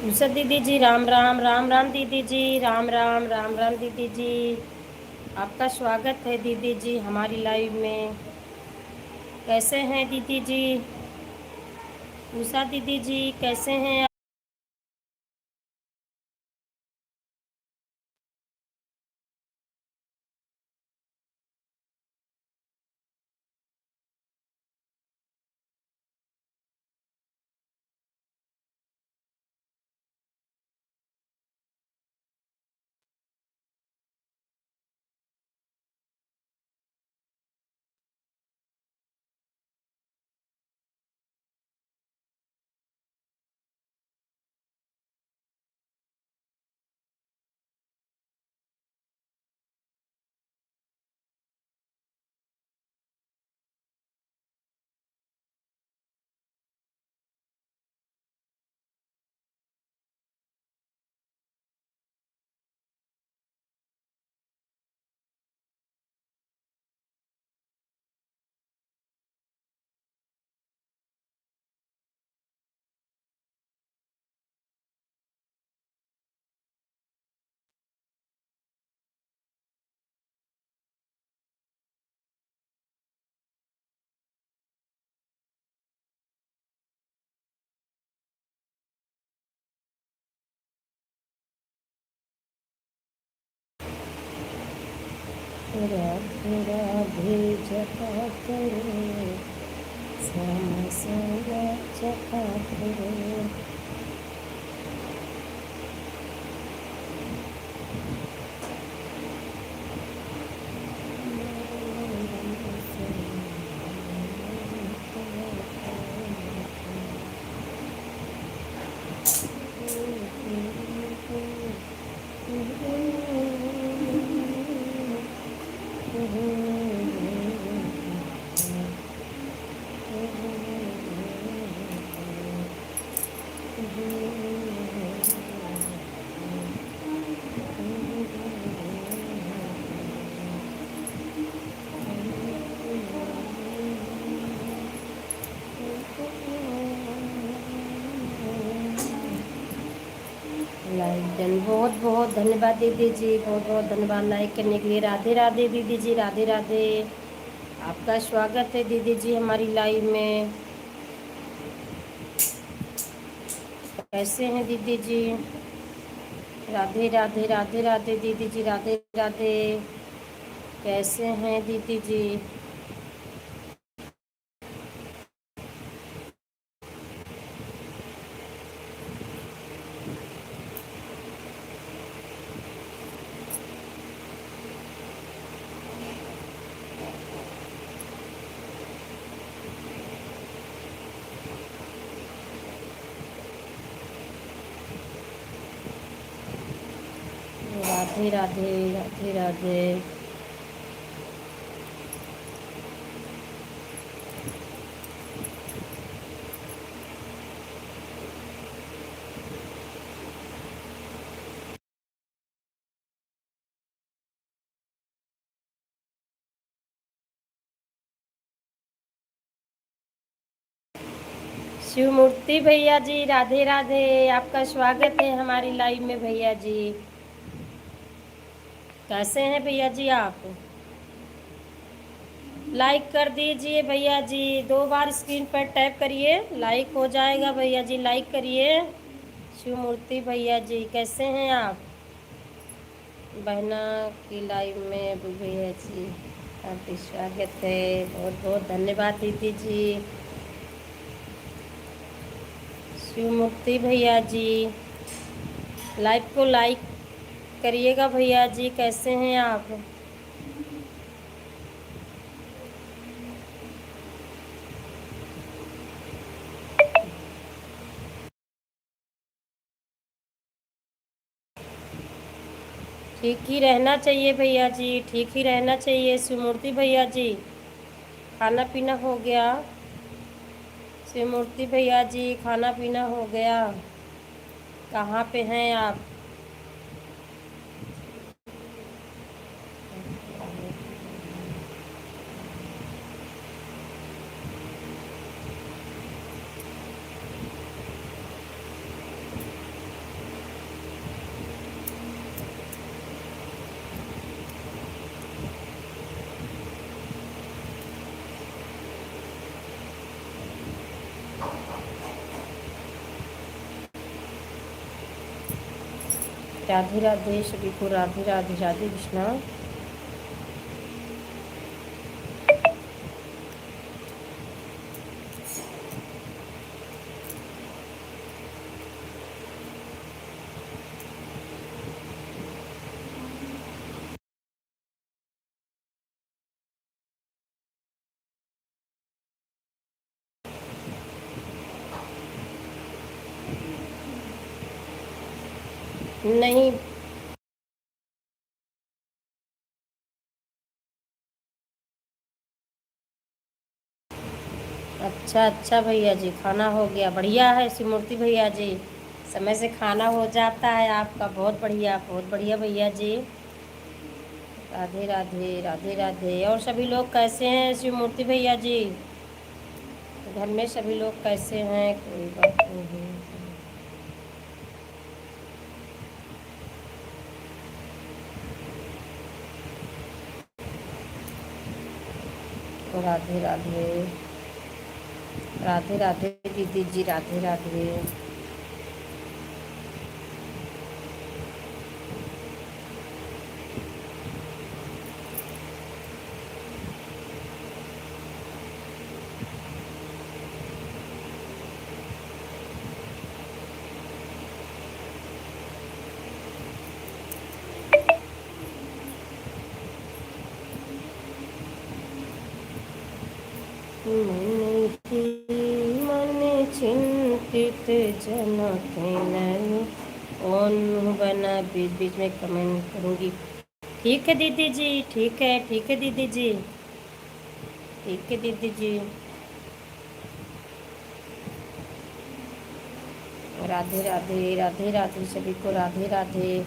उषा दीदी जी राम राम राम राम दीदी जी राम राम राम राम दीदी जी। आपका स्वागत है दीदी जी हमारी लाइव में। कैसे हैं दीदी जी? उषा दीदी जी कैसे हैं आप? राधे राधे जपा करो, श्याम संगा जपा करो। लाइक डन, बहुत बहुत धन्यवाद दीदी जी, बहुत बहुत धन्यवाद लाइक करने के लिए। राधे राधे दीदी जी, राधे राधे। आपका स्वागत है दीदी जी हमारी लाइव में। कैसे हैं दीदी जी? राधे राधे राधे राधे दीदी जी, राधे राधे। कैसे हैं दीदी जी? राधे राधे राधे राधे। शिव मूर्ति भैया जी राधे राधे। आपका स्वागत है हमारी लाइव में भैया जी। कैसे हैं भैया जी आप? लाइक कर दीजिए भैया जी, 2 बार स्क्रीन पर टैप करिए, लाइक हो जाएगा भैया जी, लाइक करिए। शिव मूर्ति भैया जी कैसे हैं आप? बहना की लाइव में अभी भैया जी आपका स्वागत है, बहुत बहुत धन्यवाद दीदी जी। शिव मूर्ति भैया जी लाइव को लाइक करिएगा भैया जी। कैसे हैं आप? ठीक ही रहना चाहिए भैया जी, ठीक ही रहना चाहिए शिवमूर्ति भैया जी। खाना पीना हो गया शिवमूर्ति भैया जी? खाना पीना हो गया? कहाँ पे हैं आप? राधे राधे सभी को, राधे राधे, राधे कृष्णा। नहीं, अच्छा अच्छा भैया जी, खाना हो गया, बढ़िया है शिवमूर्ति भैया जी, समय से खाना हो जाता है आपका, बहुत बढ़िया भैया जी। राधे राधे, राधे राधे। और सभी लोग कैसे हैं शिवमूर्ति भैया जी? घर में सभी लोग कैसे हैं? कोई बात नहीं है। राधे राधे, राधे राधे दीदी जी, राधे राधे। मन चिंतित जनक नहीं, कौन बना, बीच बीच में कमेंट करूँगी। ठीक है दीदी जी, ठीक है, ठीक है दीदी जी, ठीक है दीदी जी। राधे राधे, राधे राधे सभी को, राधे राधे।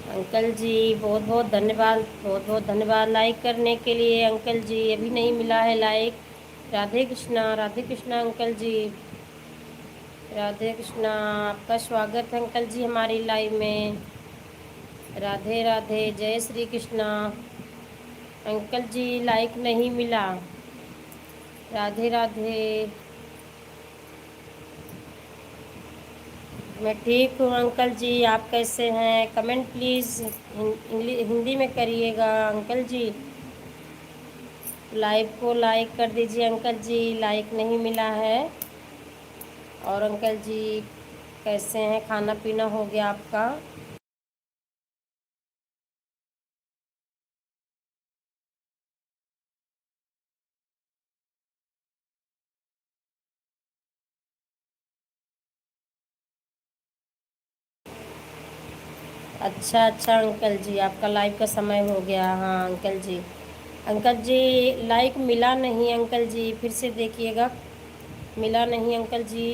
अंकल जी बहुत बहुत धन्यवाद, बहुत बहुत धन्यवाद लाइक करने के लिए अंकल जी, अभी नहीं मिला है लाइक। राधे कृष्णा, राधे कृष्णा अंकल जी, राधे कृष्णा। आपका स्वागत है अंकल जी हमारी लाइव में। राधे राधे, जय श्री कृष्णा। अंकल जी लाइक नहीं मिला। राधे राधे। मैं ठीक हूँ अंकल जी, आप कैसे हैं? कमेंट प्लीज़ हिंदी में करिएगा अंकल जी। लाइव को लाइक कर दीजिए अंकल जी, लाइक नहीं मिला है। और अंकल जी कैसे हैं? खाना पीना हो गया आपका? अच्छा अच्छा अंकल जी, आपका लाइव का समय हो गया। हाँ अंकल जी, अंकल जी लाइक मिला नहीं अंकल जी, फिर से देखिएगा, मिला नहीं अंकल जी।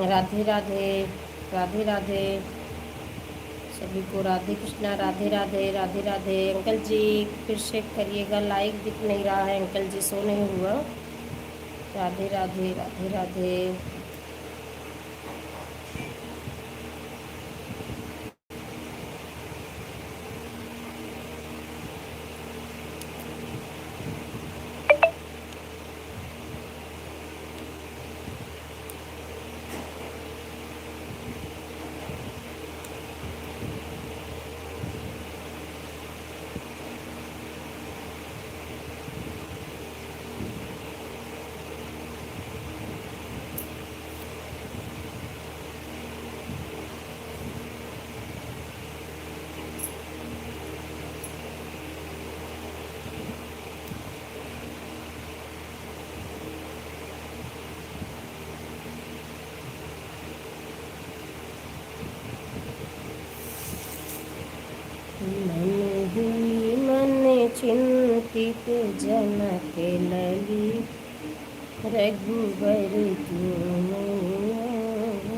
राधे राधे, राधे राधे सभी को, राधे कृष्णा, राधे राधे, राधे राधे। अंकल जी फिर से करिएगा, लाइक दिख नहीं रहा है अंकल जी, शो नहीं हुआ। राधे राधे, राधे राधे। मन हुई मन चिंतित जनक लली, रघुबर क्यों नहीं आया।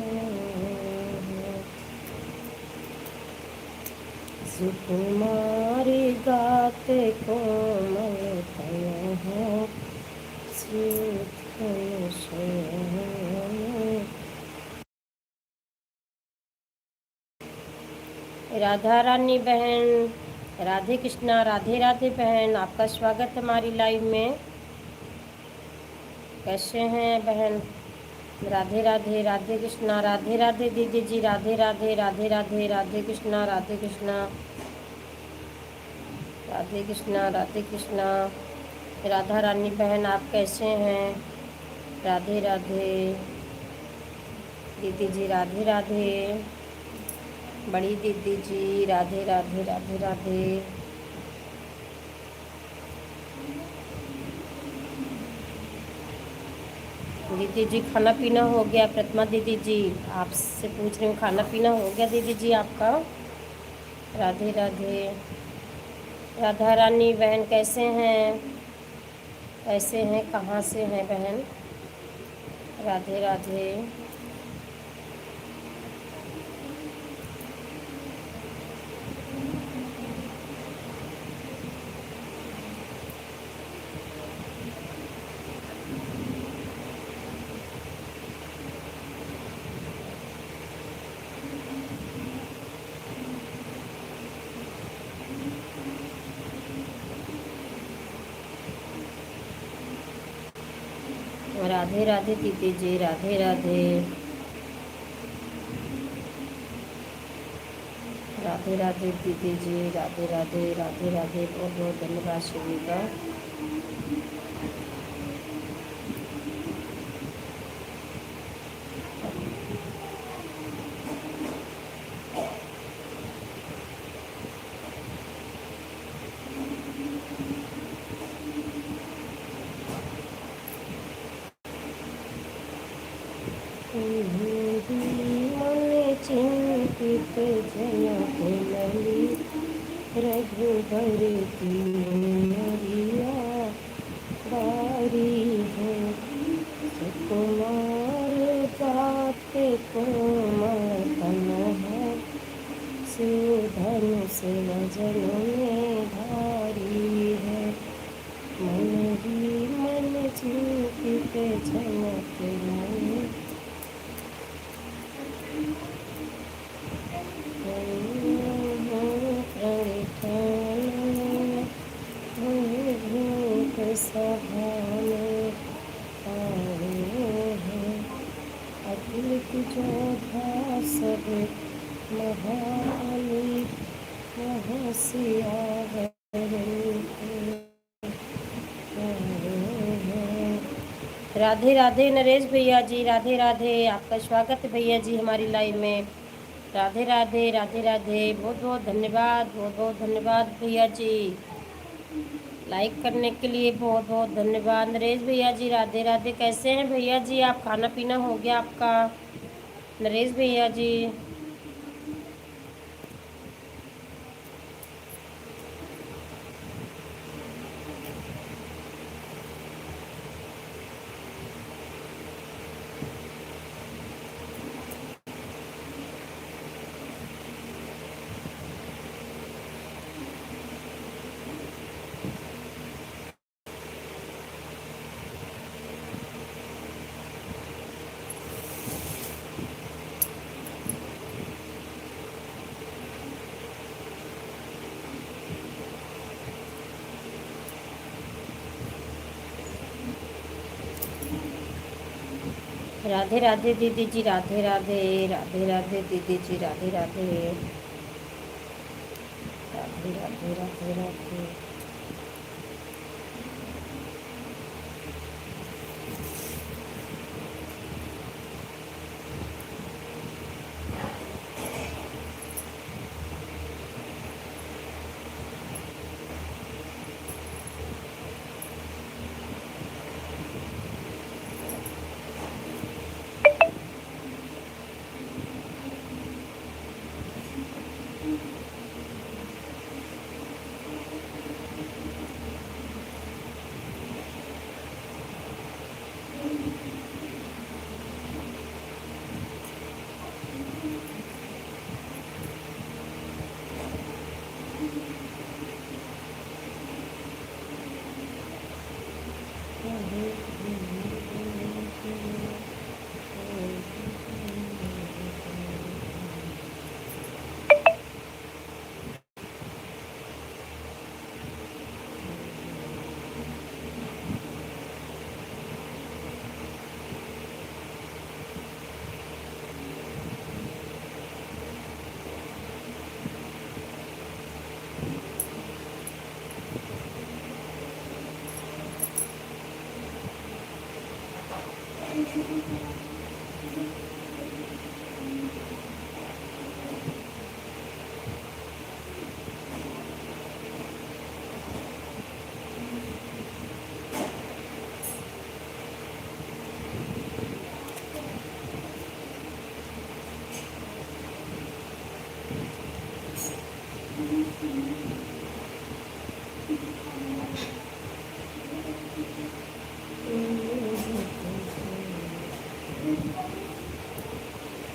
सुकुमारी गात कोमल तन है, सुखन शयन। राधा रानी बहन, राधे कृष्णा, राधे राधे बहन, आपका स्वागत है हमारी लाइव में। कैसे हैं बहन? राधे राधे, राधे कृष्णा, राधे राधे दीदी जी, राधे राधे, राधे राधे, राधे कृष्णा, राधे कृष्णा, राधे कृष्णा, राधे कृष्णा। राधा रानी बहन आप कैसे हैं? राधे राधे दीदी जी, राधे राधे। बड़ी दीदी जी, राधे राधे, राधे राधे। दीदी जी खाना पीना हो गया? प्रतिमा दीदी जी आपसे पूछ रही हूँ, खाना पीना हो गया दीदी जी आपका? राधे राधे। राधा रानी बहन कैसे हैं? कैसे हैं, कहाँ से हैं बहन? राधे राधे। राधे राधे दीदी जी, राधे राधे, राधे राधे दीदी जी, राधे राधे, राधे राधे। बहुत बहुत धन्यवाद शिवी का। मन चिंतित जनक लली रघुबर की नरिया बारी है। सुकुमार जात कोमल तन है, सुधन से वजन में भारी है। मन ही मन चिंतित जनक लली सभाने आए हैं। अखिल जोधा सब महाली महसिया राधे राधे नरेश भैया जी, राधे राधे। आपका स्वागत है भैया जी हमारी लाइव में। राधे राधे, राधे राधे। बहुत बहुत धन्यवाद, बहुत बहुत धन्यवाद भैया जी। लाइक करने के लिए बहुत बहुत धन्यवाद नरेश भैया जी। राधे राधे। कैसे हैं भैया जी आप? खाना पीना हो गया आपका नरेश भैया जी? राधे राधे दीदी जी, राधे राधे, राधे राधे दीदी जी, राधे राधे, राधे राधे, राधे राधे।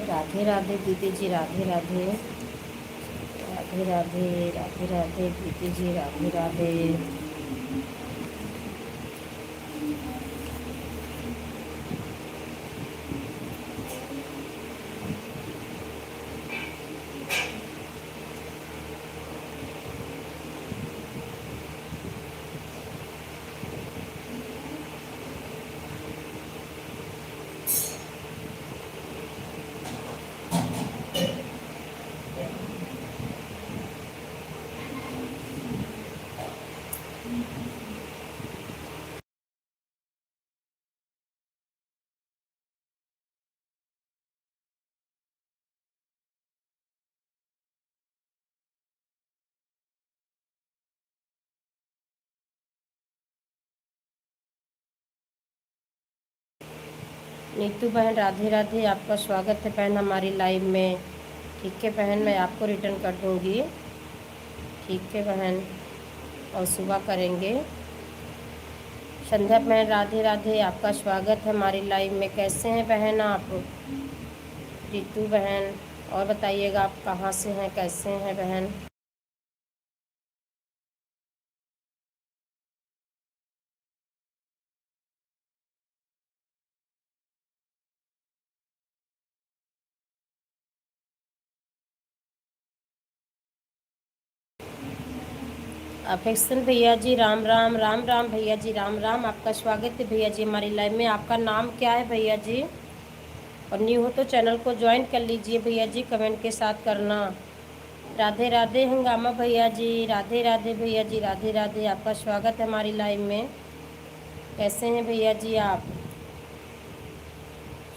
राधे राधे दीदी जी, राधे राधे। राधे राधे, राधे राधे दीदी जी, राधे राधे। नीतू बहन, राधे राधे, आपका स्वागत है बहन हमारी लाइव में। ठीक है बहन, मैं आपको रिटर्न कर दूँगी। ठीक है बहन, और सुबह करेंगे। संध्या बहन, राधे राधे, आपका स्वागत है हमारी लाइव में। कैसे हैं बहन आप? रीतू बहन, और बताइएगा आप कहाँ से हैं, कैसे हैं बहन? अफेक्शन भैया जी, राम राम। राम राम भैया जी, राम राम, आपका स्वागत है भैया जी हमारी लाइव में। आपका नाम क्या है भैया जी? और न्यू हो तो चैनल को ज्वाइन कर लीजिए भैया जी, कमेंट के साथ करना। राधे राधे हंगामा भैया जी, राधे राधे भैया जी, राधे राधे, आपका स्वागत है हमारी लाइव में। कैसे हैं भैया जी आप?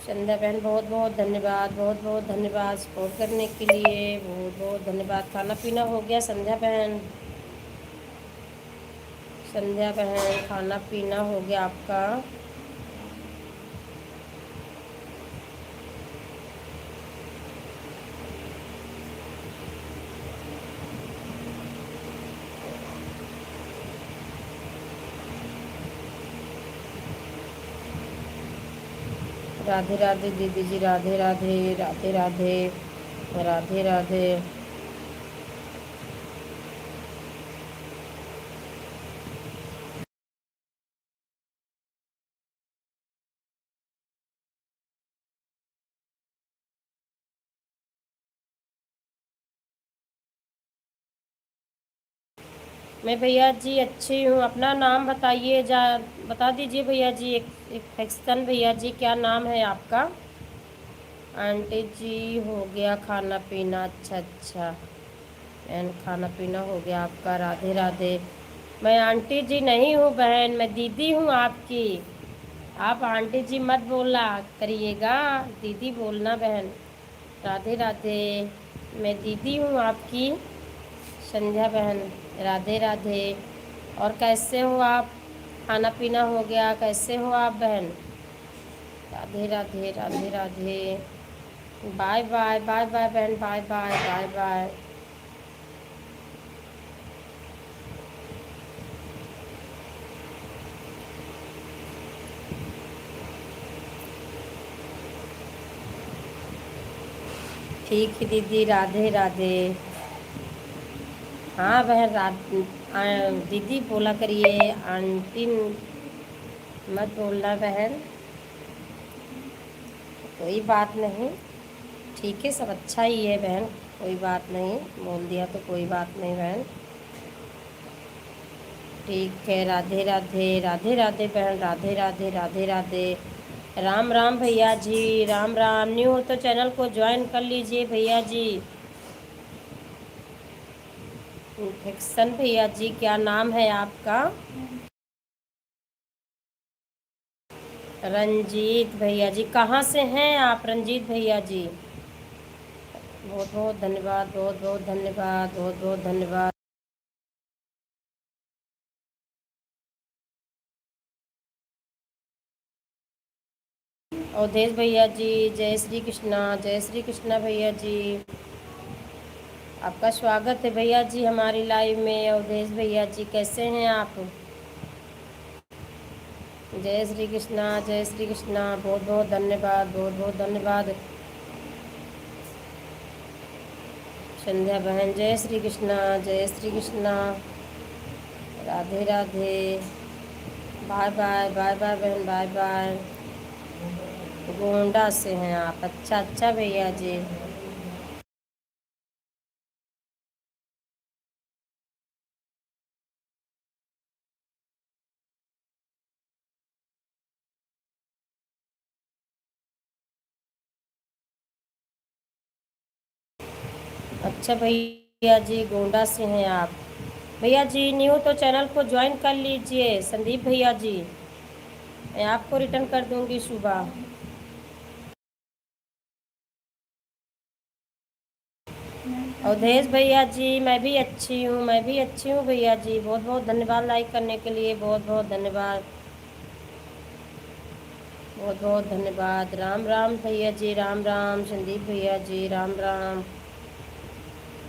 संध्या बहन, बहुत बहुत धन्यवाद, बहुत बहुत धन्यवाद सपोर्ट करने के लिए, बहुत बहुत धन्यवाद। खाना पीना हो गया संध्या बहन? संध्या बहन, खाना पीना हो गया आपका? राधे राधे दीदी जी, राधे राधे, राधे राधे, राधे राधे। मैं भैया जी अच्छी हूँ, अपना नाम बताइए जा, बता दीजिए भैया जी। एक फैक्सन भैया जी, क्या नाम है आपका? आंटी जी, हो गया खाना पीना? अच्छा अच्छा, एंड खाना पीना हो गया आपका। राधे राधे। मैं आंटी जी नहीं हूँ बहन, मैं दीदी हूँ आपकी। आप आंटी जी मत बोला करिएगा, दीदी बोलना बहन। राधे राधे, मैं दीदी हूँ आपकी संध्या बहन। राधे राधे। और कैसे हो आप? खाना पीना हो गया? कैसे हो आप बहन? Radhe Radhe, Radhe Radhe. Bye bye, bye bye बहन, बाय बाय, बाय बाय। ठीक है दीदी, राधे राधे। हाँ बहन, दीदी बोला करिए, आंटी मत बोलना बहन। कोई बात नहीं, ठीक है, सब अच्छा ही है बहन, कोई बात नहीं, बोल दिया तो कोई बात नहीं बहन। ठीक है, राधे राधे, राधे राधे बहन, राधे राधे, राधे राधे। राम राम भैया जी, राम राम। न्यू हो तो चैनल को ज्वाइन कर लीजिए भैया जी। इन्फेक्शन भैया जी, क्या नाम है आपका? रंजीत भैया जी, कहाँ से हैं आप रंजीत भैया जी? बहुत बहुत धन्यवाद, बहुत बहुत धन्यवाद, बहुत बहुत धन्यवाद। अवधेश भैया जी, जय श्री कृष्णा, जय श्री कृष्णा भैया जी। आपका स्वागत है भैया जी हमारी लाइव में। अवधेश भैया जी कैसे हैं आप? जय श्री कृष्णा, जय श्री कृष्णा। बहुत बहुत धन्यवाद, बहुत बहुत धन्यवाद। संध्या बहन जय श्री कृष्णा, जय Shri Krishna. Radhe Radhe. Bye bye, bye bye बहन, बाय बाय। गोंडा से हैं आप? अच्छा अच्छा भैया जी। अच्छा भैया जी, गोंडा से हैं आप? भैया जी न्यू तो चैनल को ज्वाइन कर लीजिए संदीप भैया जी। मैं आपको रिटर्न कर दूंगी सुबह। अवधेश भैया जी मैं भी अच्छी हूँ, मैं भी अच्छी हूँ भैया जी। बहुत बहुत धन्यवाद लाइक करने के लिए, बहुत बहुत धन्यवाद, बहुत बहुत धन्यवाद। राम राम भैया जी, राम राम। संदीप भैया जी राम राम।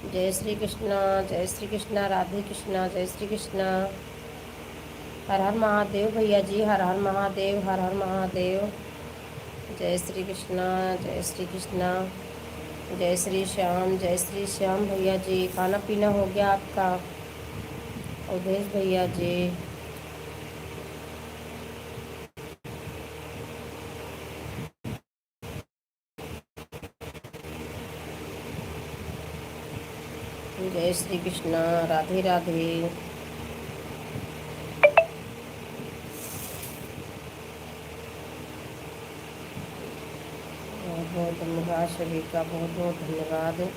जय श्री कृष्णा, जय श्री कृष्णा। राधे कृष्णा, जय श्री कृष्णा। हर हर महादेव भैया जी, हर हर महादेव, हर हर महादेव। जय श्री कृष्णा, जय श्री कृष्णा। जय श्री श्याम, जय श्री श्याम भैया जी। खाना पीना हो गया आपका? अवधेश भैया जी जय श्री कृष्णा, राधे राधे। बहुत बहुत धन्यवाद सभी का, बहुत बहुत धन्यवाद।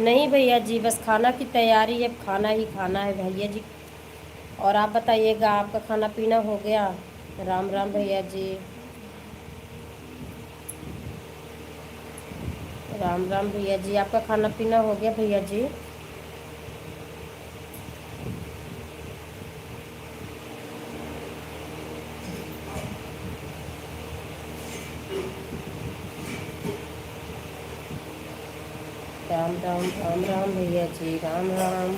नहीं भैया जी, बस खाना की तैयारी है, खाना ही खाना है भैया जी। और आप बताइएगा, आपका खाना पीना हो गया? राम राम भैया जी, राम राम भैया जी। आपका खाना पीना हो गया भैया जी? राम राम, राम राम भैया जी, राम राम।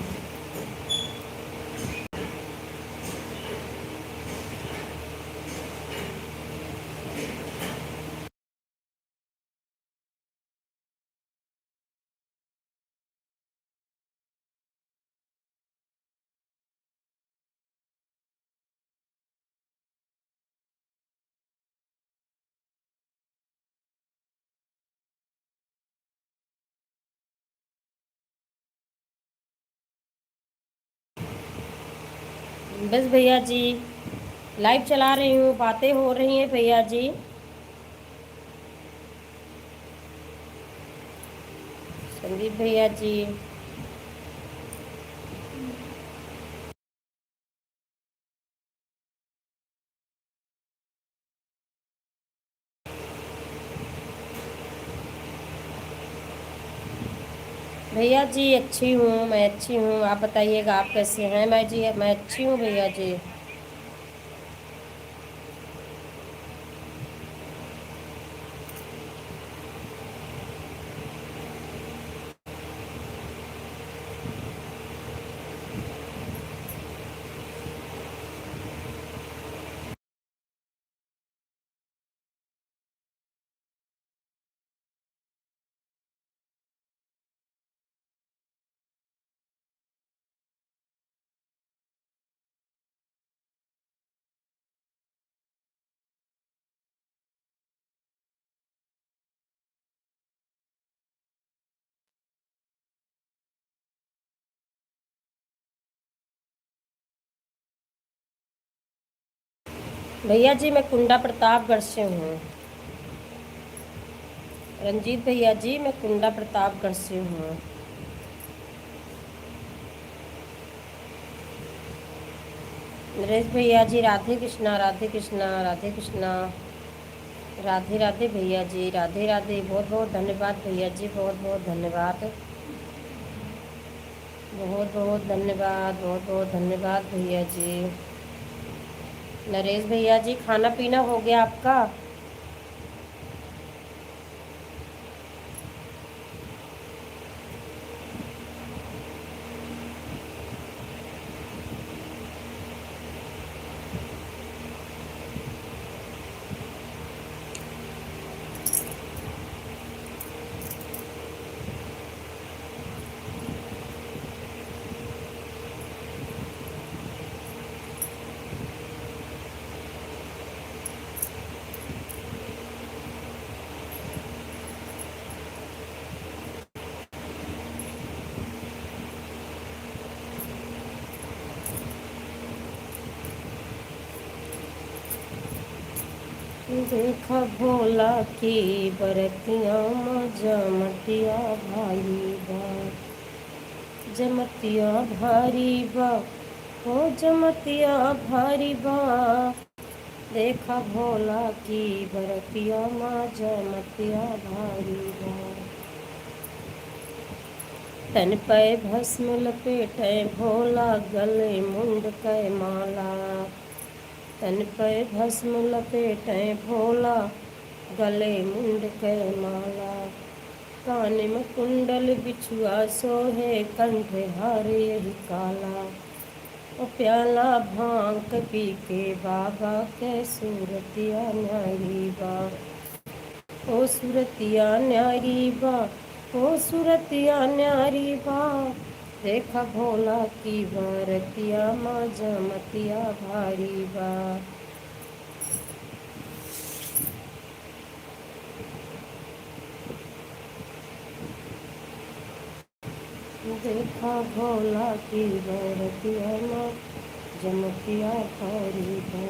बस भैया जी लाइव चला रही हूँ, बातें हो रही हैं भैया जी। संदीप भैया जी। भैया जी अच्छी हूँ, मैं अच्छी हूँ, आप बताइएगा आप कैसे हैं। मैं अच्छी हूँ भैया जी। भैया जी मैं कुंडा प्रतापगढ़ से हूँ। रंजीत भैया जी मैं कुंडा प्रतापगढ़ से हूँ। नरेश भैया जी राधे कृष्णा, राधे कृष्णा, राधे कृष्णा, राधे राधे भैया जी, राधे राधे। बहुत बहुत धन्यवाद भैया जी, बहुत बहुत धन्यवाद, बहुत बहुत धन्यवाद, बहुत बहुत धन्यवाद भैया जी। नरेश भैया जी खाना पीना हो गया आपका। देखा भोला की बरतियाँ जमतिया भाई बा, जमतिया भारी बा, हो जमतिया भारी बा। देखा भोला की बरतिया माँ जमतिया भारी बा। तन पे भस्म लपेटे भोला, गले मुंड कै माला। तन पे भस्म लपेटे भोला, गले मुंड कै माला। कान में कुंडल बिछुआ सोहे, कंठ हार यही काला। ओ प्याला भांग पी के बाबा के, सूरतिया न्यारी बा, ओ सूरतिया न्यारी बा, ओ सूरतिया न्यारी बा। देखा भोला की बरतिया माँ जमतिया भारी बा। देखा भोला की बरतिया माँ जमतिया भारी बा,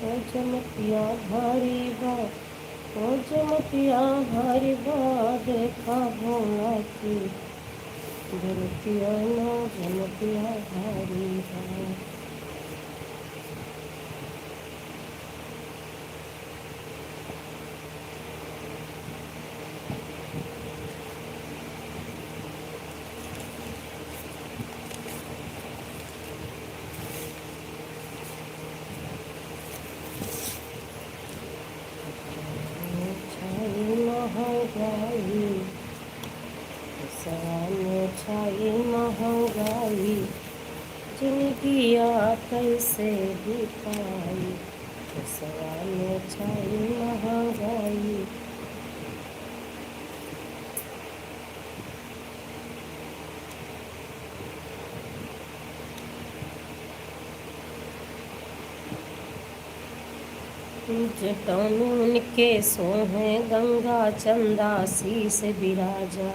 ओ जमतिया भारी बा, ओ जमतिया भारी बा। देखा भोला की बरतिया माँ जमतिया भारी बा। छाई महंगाई, सवाल छाई महंगाई, जिंदगिया कैसे बिताई। सवाल छाई महंगाई। जटानून के सोहे गंगा चंदा शीस बिराजा।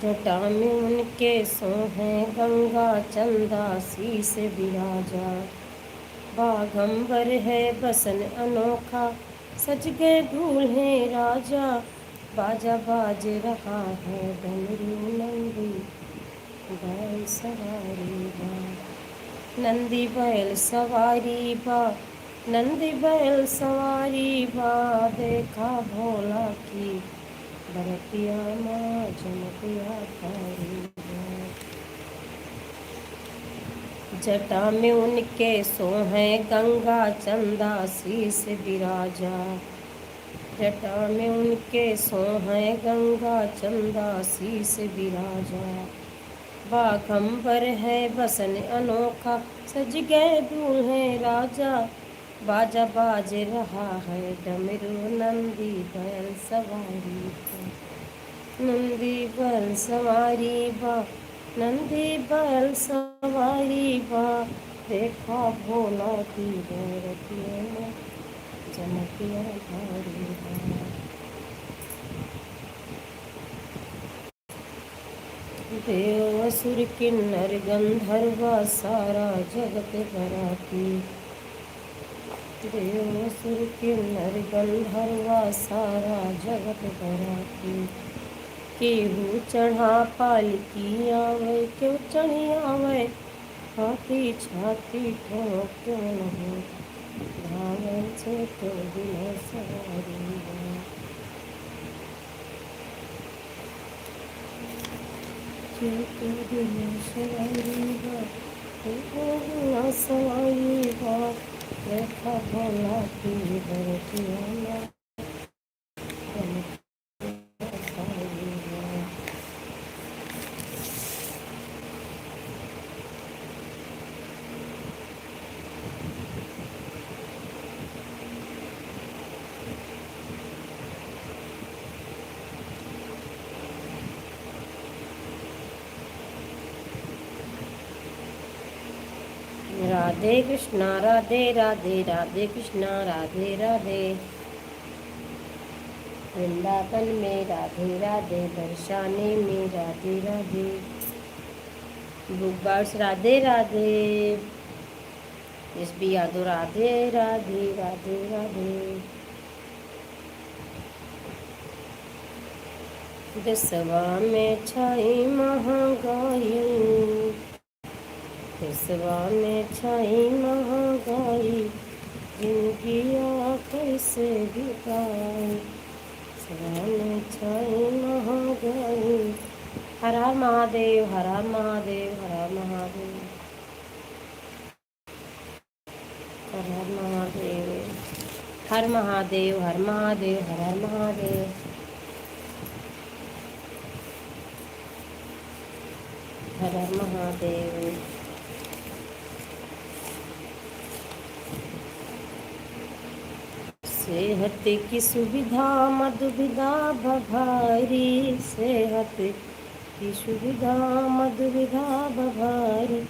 जटा में उनके सोहे गंगा चंदा शीस बिराजा। बागंबर है बसन अनोखा, सज गए दूल्हे राजा। बाजा बाज रहा है डमरू नंदी बैल सवारी बा। नंदी बैल सवारी बा, नंदी बैल सवारी बा, देखा भोला की बरतिया माँ चमकिया तारी बा। जटा में उनके सोहे गंगा चंदा शीस विराजा। जटा में उनके सोहे गंगा चंदा शीस विराजा। बाघंबर है बसन अनोखा, सज गए दूल्हे राजा। बाजा बाज रहा है डमरू नंदी बैल सवारी बा। नंदी बैल सवारी बा, नंदी बैल सवारी बा, देखा भोला की बरतिया में चमकिया भारी बा। देव असुर किन्नर गंधर्वा सारा जगत बराती। देव असुर किन्नर गंधर्वा सारा जगत बराती। केहू चढ़ा पालकी आवे, क्यों चढ़ी आवे हाथी छाती ठोक क्यों नहीं धावन से तो बिना सवारी बा। तो बिना सवारी बा, तो बिना सवारी बा, देखा भोला की बरतिया माँ चमकिया तारी बा। राधे कृष्णा राधे राधे, राधे कृष्णा राधे राधे। वृंदावन में राधे राधे, बरसाने में Radhe Radhe. Book birds Radhe Radhe. S B Yadav Radhe Radhe Radhe Radhe. दसवा में छाई महंगाई, दसवा में छाई महंगाई, जिंदगी कैसे बिताई। दसवा में छाई महंगाई। हर हर महादेव, हर हर महादेव, हर हर महादेव, हर हर महादेव, हर महादेव, हर महादेव, हर हर महादेव, हर हर महादेव। सेहत की सुविधा मधुविधा बभारी, सेहत की सुविधा मधुविधा बभारी,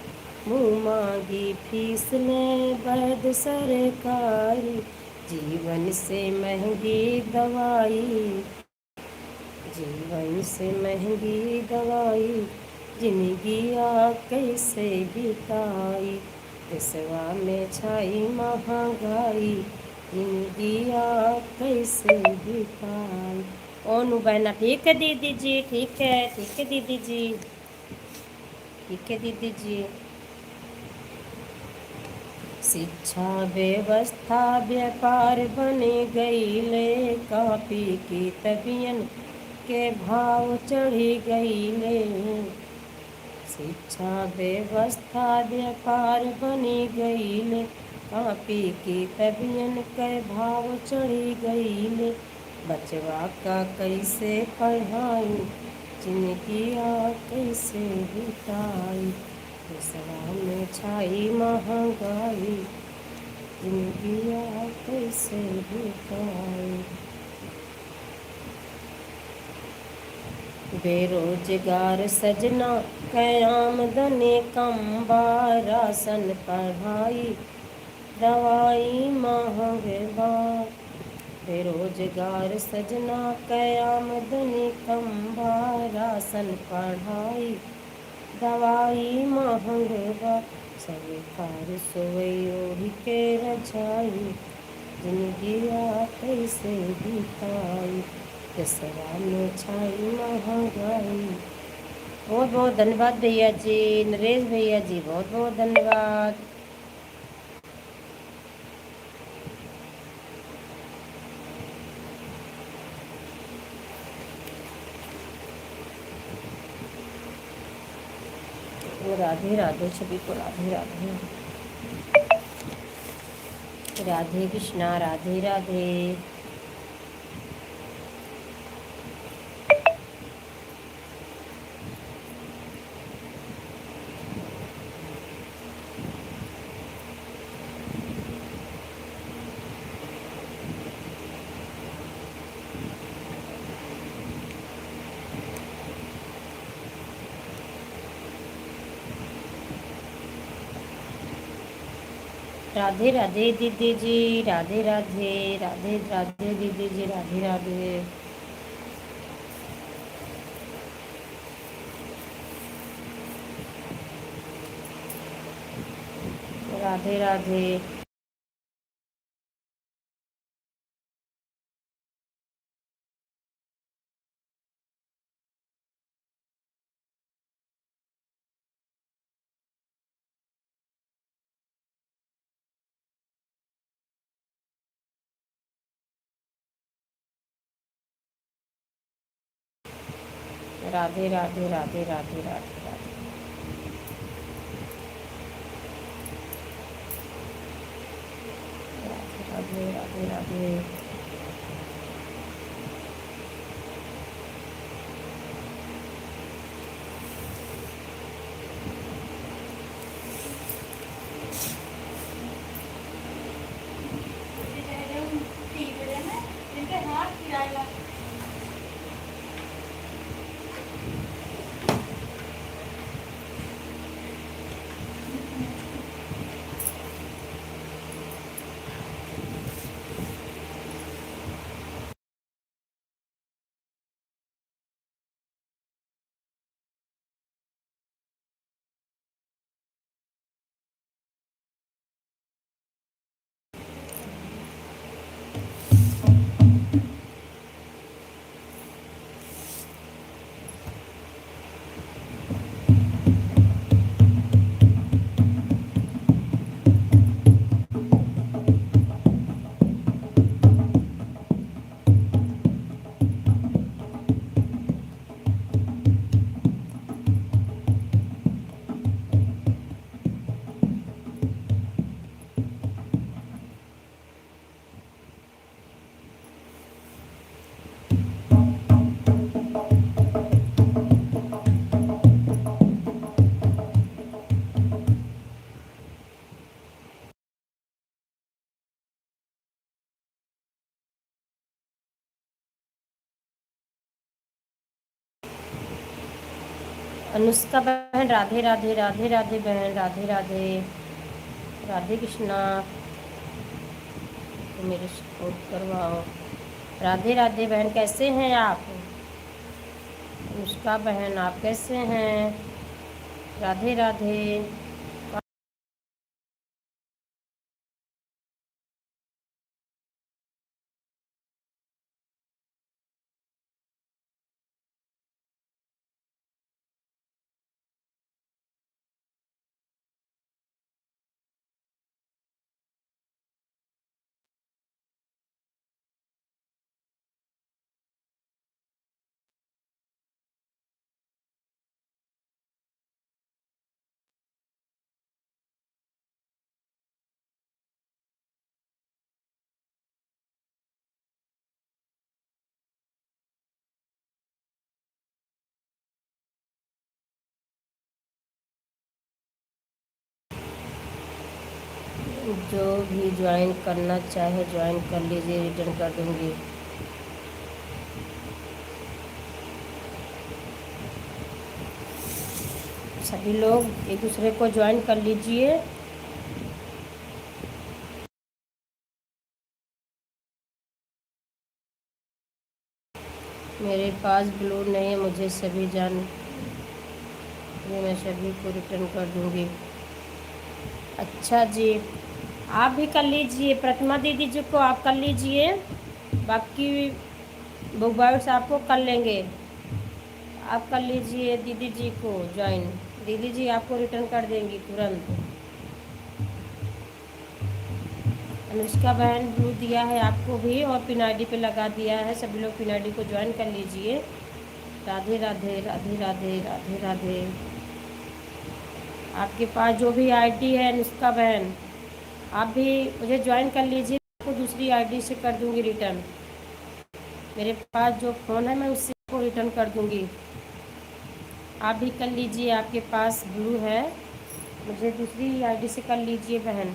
मुँह मांगी फीस ले वैद्य सरकारी, जीवन से महंगी दवाई, जीवन से महंगी दवाई, जिंदगी कैसे बिताई। दसवा में छाई महंगाई, जिंदगी कैसे बिताई। ओनू बहना ठीक है दीदी जी, ठीक है दीदी जी, ठीक है दीदी जी। शिक्षा व्यवस्था व्यापार बने गई ले, कापी की तबियन के भाव चढ़ी गई ले। शिक्षा व्यवस्था व्यापार बनी गई ले, कापी की तबियन के भाव चढ़ी गई ले। बचवा का कैसे पढ़ाई, जिंदगी कैसे बिताई। दसवा में छाई महंगाई, जिंदगी कैसे बिताई। बेरोजगार सजना कयामदने कम बा, राशन पढ़ाई दवाई महंग बा। बेरोजगार सजना कयामदने कम बा, राशन पढ़ाई दवाई महंग बा। सरकार सोई के रजाई, जिंदगी कैसे बिताई। दशहरा में छाई महंगाई। बहुत बहुत धन्यवाद भैया जी, नरेश भैया जी बहुत बहुत धन्यवाद। राधे राधे सभी को, राधे राधे, राधे कृष्णा, राधे राधे। राधे राधे दीदी जी, राधे राधे, राधे राधे दीदी जी, राधे राधे। राधे राधे। राधे राधे, राधे राधे, राधे राधे। राधे राधे, राधे। अनुष्का बहन राधे राधे, राधे राधे बहन, राधे राधे, राधे कृष्णा। तो मेरे सपोर्ट करवाओ। राधे राधे बहन, कैसे हैं आप? अनुष्का बहन आप कैसे हैं? राधे राधे। जो भी ज्वाइन करना चाहे ज्वाइन कर लीजिए, रिटर्न कर दूंगी। सभी लोग एक दूसरे को ज्वाइन कर लीजिए। मेरे पास ब्लू नहीं है, मुझे सभी जान, ये मैं सभी को रिटर्न कर दूंगी। अच्छा जी, आप भी कर लीजिए, प्रतिमा दीदी जी को आप कर लीजिए। बाकी बुक बाइट्स आपको कर लेंगे, आप कर लीजिए दीदी जी को ज्वाइन, दीदी जी आपको रिटर्न कर देंगी तुरंत। अनुष्का बहन ब्लू दिया है आपको भी और पिन आईडी पे लगा दिया है, सभी लोग पिन आईडी को ज्वाइन कर लीजिए। राधे राधे राधे राधे राधे राधे। आपके पास जो भी आईडी है अनुष्का बहन, आप भी मुझे ज्वाइन कर लीजिए, आपको दूसरी आईडी से कर दूंगी रिटर्न। मेरे पास जो फ़ोन है मैं उससे आपको रिटर्न कर दूंगी, आप भी कर लीजिए। आपके पास ब्लू है, मुझे दूसरी आईडी से कर लीजिए बहन।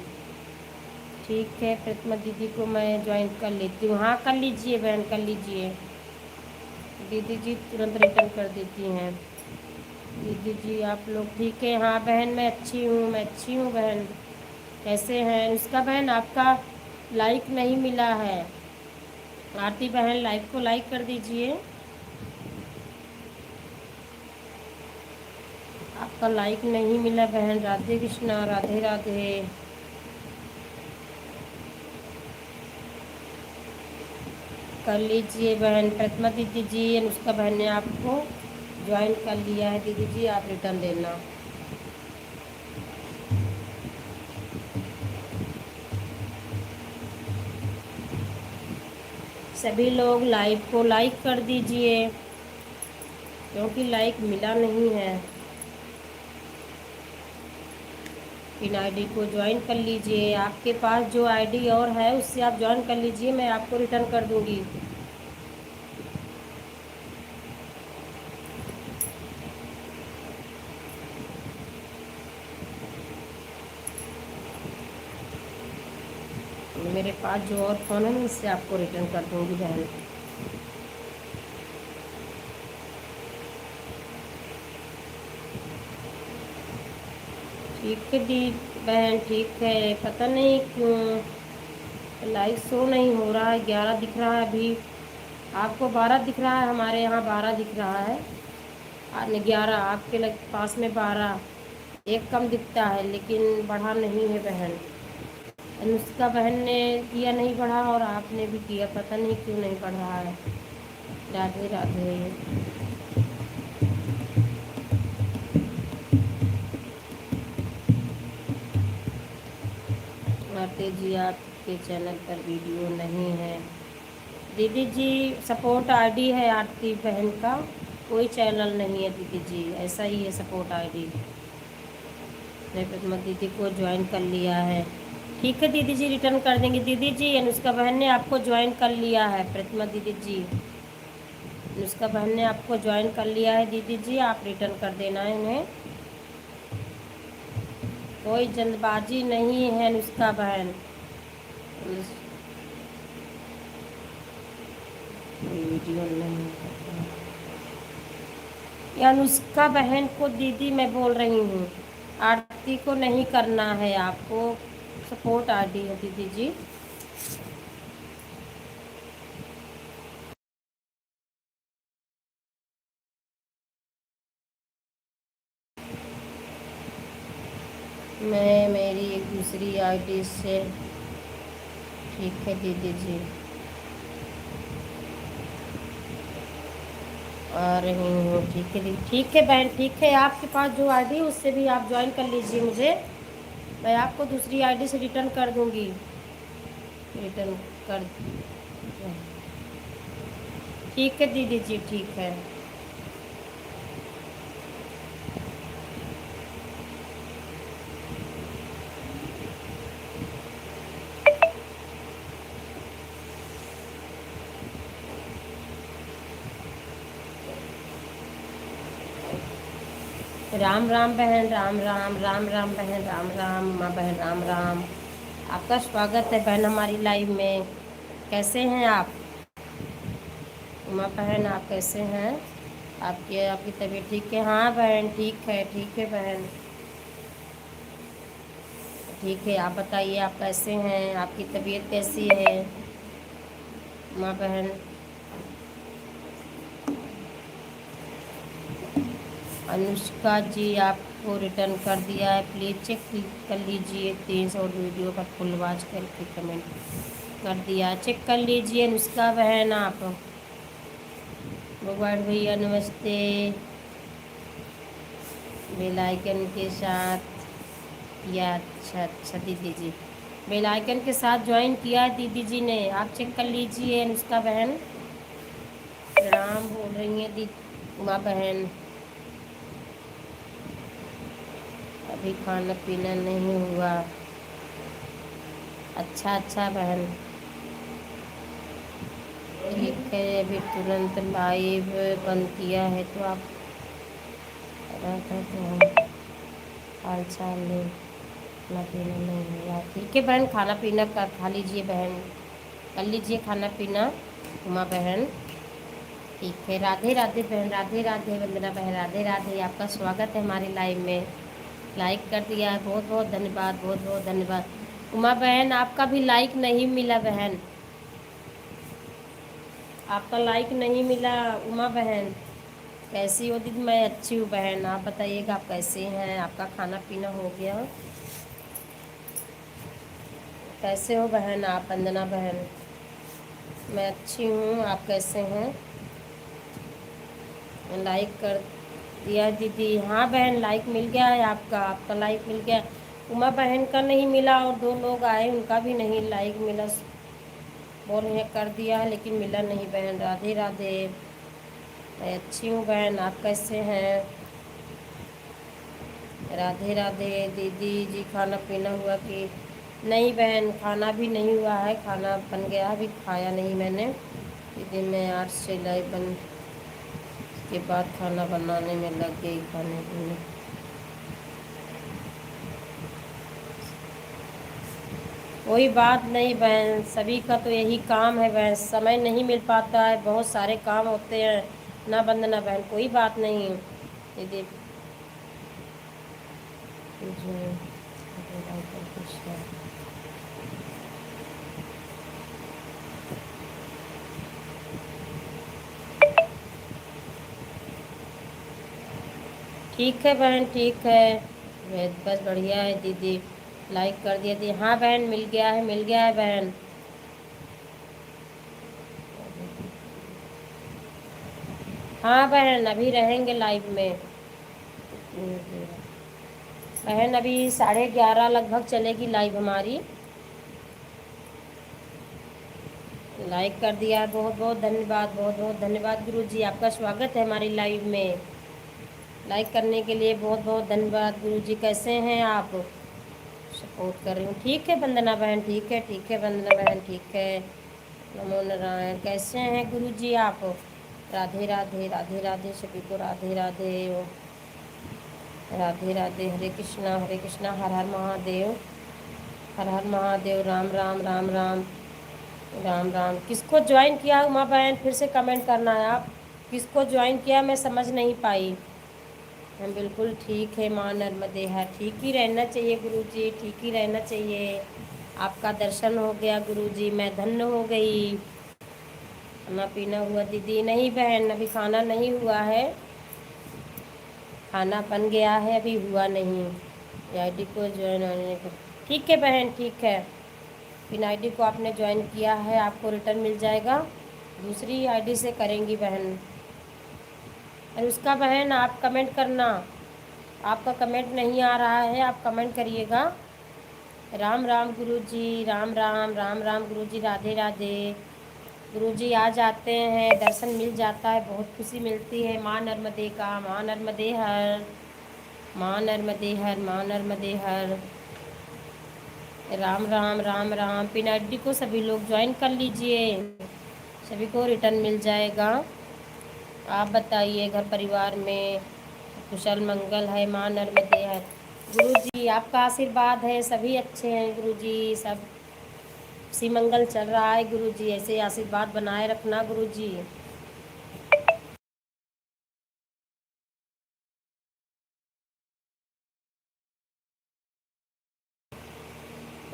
ठीक है, प्रतिमा दीदी को मैं ज्वाइन कर लेती हूँ। हाँ कर लीजिए बहन, कर लीजिए। दीदी जी तुरंत रिटर्न कर देती हैं। दीदी जी आप लोग ठीक है? हाँ बहन मैं अच्छी हूँ, मैं अच्छी हूँ बहन। कैसे हैं उसका बहन? आपका लाइक नहीं मिला है। आरती बहन लाइक को लाइक कर दीजिए, आपका लाइक नहीं मिला बहन। राधे कृष्णा, राधे राधे। कर लीजिए बहन। प्रतिमा दीदी जी अनुष्का बहन ने आपको ज्वाइन कर लिया है, दीदी जी आप रिटर्न देना। सभी लोग लाइव को लाइक कर दीजिए, क्योंकि लाइक मिला नहीं है। इन आईडी को ज्वाइन कर लीजिए, आपके पास जो आईडी और है उससे आप ज्वाइन कर लीजिए, मैं आपको रिटर्न कर दूंगी। मेरे पास जो और फ़ोन है मैं इससे आपको रिटर्न कर दूंगी बहन। ठीक है दी बहन, ठीक है। पता नहीं क्यों लाइक शो नहीं हो रहा है, 11 दिख रहा है अभी, आपको 12 दिख रहा है, हमारे यहाँ 12 दिख रहा है। 11 आपके पास में 12, एक कम दिखता है लेकिन बढ़ा नहीं है बहन। अनुष्का बहन ने किया नहीं बढ़ा और आपने भी किया, पता नहीं क्यों नहीं बढ़ रहा है। राधे राधे। आरती जी आपके चैनल पर वीडियो नहीं है। दीदी जी सपोर्ट आईडी है आरती बहन का, कोई चैनल नहीं है दीदी जी, ऐसा ही है सपोर्ट आईडी। मैं प्रतिमा दीदी को ज्वाइन कर लिया है। ठीक है दीदी जी रिटर्न कर देंगे। दीदी जी अनुष्का बहन ने आपको ज्वाइन कर लिया है। प्रतिमा दीदी जी अनुष्का बहन ने आपको ज्वाइन कर लिया है, दीदी जी आप रिटर्न कर देना है इन्हें। कोई जल्दबाजी नहीं है अनुष्का बहन। वीडियो नहीं, अनुष्का बहन को दीदी मैं बोल रही हूँ, आरती को नहीं करना है आपको, सपोर्ट आईडी है दीदी जी। मैं मेरी एक दूसरी आईडी से, ठीक है दीदी जी आ रही हूँ। ठीक है दीदी, ठीक है बहन, ठीक है। आपके पास जो आईडी है उससे भी आप ज्वाइन कर लीजिए मुझे, मैं आपको दूसरी आईडी से रिटर्न कर दूँगी। रिटर्न कर, ठीक है दीदी जी ठीक है। राम राम बहन, राम राम, राम राम बहन, राम राम माँ बहन, राम राम। आपका स्वागत है बहन हमारी लाइव में। कैसे हैं आप उमा बहन, आप कैसे हैं? आपकी तबीयत ठीक है? हाँ बहन ठीक है बहन, ठीक है। आप बताइए आप कैसे हैं, आपकी तबीयत कैसी है उमा बहन? अनुष्का जी आपको रिटर्न कर दिया है, प्लीज़ चेक कर लीजिए। 300 वीडियो पर फुल वॉच करके कमेंट कर दिया, चेक कर लीजिए अनुष्का बहन आप। भगवान भैया नमस्ते। बेल आइकन के साथ या अच्छा अच्छा दीदी जी, बेल आइकन के साथ ज्वाइन किया है दीदी जी ने, आप चेक कर लीजिए। अनुष्का बहन प्रणाम बोल रही हैं दीदी, उमा बहन अभी खाना पीना नहीं हुआ। अच्छा अच्छा बहन, ठीक है। अभी तुरंत लाइव बंद किया है तो आप तो हाल चाल ले, खाना पीना नहीं हुआ। ठीक है बहन, खाना पीना खा लीजिए बहन, कर लीजिए खाना पीना उमा बहन। ठीक है, राधे राधे बहन, राधे राधे वंदना बहन, राधे राधे। आपका स्वागत है हमारी लाइव में, लाइक कर दिया है, बहुत बहुत धन्यवाद, बहुत बहुत धन्यवाद। उमा बहन आपका भी लाइक नहीं मिला बहन, आपका लाइक नहीं मिला उमा बहन। कैसी हो दीदी? मैं अच्छी हूँ बहन, आप बताइएगा आप कैसे हैं? आपका खाना पीना हो गया? कैसे हो बहन आप? वंदना बहन मैं अच्छी हूँ, आप कैसे हैं? लाइक कर दिया दीदी? हाँ बहन लाइक मिल गया है आपका, आपका लाइक मिल गया। उमा बहन का नहीं मिला और दो लोग आए उनका भी नहीं लाइक मिला, बोल रहे कर दिया है लेकिन मिला नहीं बहन। राधे राधे, मैं अच्छी हूँ बहन, आप कैसे हैं? राधे राधे दीदी जी। खाना पीना हुआ कि नहीं बहन? खाना भी नहीं हुआ है, खाना बन गया अभी खाया नहीं मैंने दीदी। मैं 8 से लाइव बन के बाद खाना बनाने में लग गई, खाने पीने। कोई बात नहीं बहन, सभी का तो यही काम है बहन, समय नहीं मिल पाता है, बहुत सारे काम होते हैं ना बंदना बहन। कोई बात नहीं दीदी ठीक है बहन, ठीक है। बस बढ़िया है दीदी, लाइक कर दिया दीदी। हाँ बहन मिल गया है, मिल गया है बहन। हाँ बहन अभी रहेंगे लाइव में बहन, अभी 11:30 लगभग चलेगी लाइव हमारी। लाइक कर दिया, बहुत बहुत धन्यवाद, बहुत बहुत धन्यवाद गुरुजी, आपका स्वागत है हमारी लाइव में। लाइक करने के लिए बहुत बहुत धन्यवाद गुरुजी। कैसे हैं आप? सपोर्ट कर रही हूँ, ठीक है वंदना बहन, ठीक है, ठीक है वंदना बहन, ठीक है। नमो नारायण। कैसे हैं गुरुजी आप? राधे राधे, राधे राधे सभी को, राधे राधे, राधे राधे। हरे कृष्णा हरे कृष्णा, हर हर महादेव, हर हर महादेव, राम राम राम राम, राम राम। किसको ज्वाइन किया उमा बहन? फिर से कमेंट करना है आप, किसको ज्वाइन किया? मैं समझ नहीं पाई। हम बिल्कुल ठीक है, माँ नर्मदे है। ठीक ही रहना चाहिए गुरुजी, ठीक ही रहना चाहिए। आपका दर्शन हो गया गुरुजी, मैं धन्य हो गई। खाना पीना हुआ दीदी? नहीं बहन अभी खाना नहीं हुआ है, खाना बन गया है अभी हुआ नहीं। आईडी को ज्वाइन होने को ठीक है बहन, ठीक है। पिन आईडी को आपने ज्वाइन किया है, आपको रिटर्न मिल जाएगा। दूसरी आईडी से करेंगी बहन। और उसका बहन आप कमेंट करना, आपका कमेंट नहीं आ रहा है, आप कमेंट करिएगा। राम राम गुरुजी, राम राम, राम राम गुरुजी, राधे राधे। गुरुजी आ जाते हैं, दर्शन मिल जाता है, बहुत खुशी मिलती है। माँ नर्मदे का, माँ नर्मदे हर, माँ नर्मदे हर, माँ नर्मदे हर। राम राम, राम राम। पिन आईडी को सभी लोग ज्वाइन कर लीजिए, सभी को रिटर्न मिल जाएगा। आप बताइए घर परिवार में कुशल मंगल है? माँ नर्मदे है। गुरुजी आपका आशीर्वाद है, सभी अच्छे हैं गुरुजी, सब सी मंगल चल रहा है गुरुजी, ऐसे आशीर्वाद बनाए रखना गुरुजी।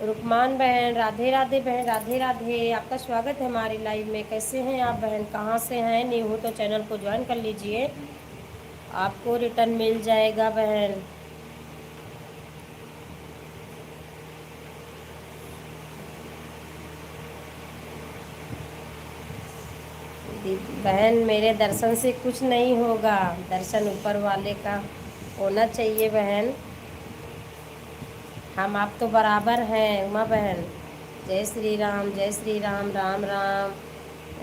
रुकमान बहन राधे राधे बहन, राधे राधे। आपका स्वागत है हमारी लाइव में। कैसे हैं आप बहन? कहाँ से हैं? न्यू हो तो चैनल को ज्वाइन कर लीजिए, आपको रिटर्न मिल जाएगा बहन। बहन मेरे दर्शन से कुछ नहीं होगा, दर्शन ऊपर वाले का होना चाहिए बहन। हम आप तो बराबर हैं उमा बहन। जय श्री राम, जय श्री राम, राम राम,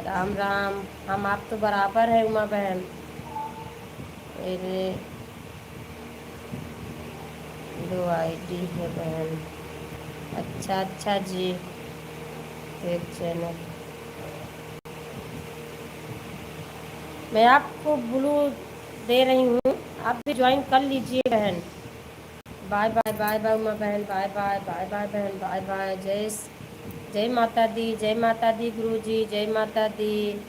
राम राम। हम आप तो बराबर है उमा बहन। मेरे 2 आईडी है बहन। अच्छा अच्छा जी, एक चैनल। मैं आपको ब्लू दे रही हूँ, आप भी ज्वाइन कर लीजिए बहन। Bye bye, bye bye Uma बहन, बाय बाय, बाय बाय बहन, बाय बाय। जय माता दी, जय माता दी गुरु जी, जय माता दी।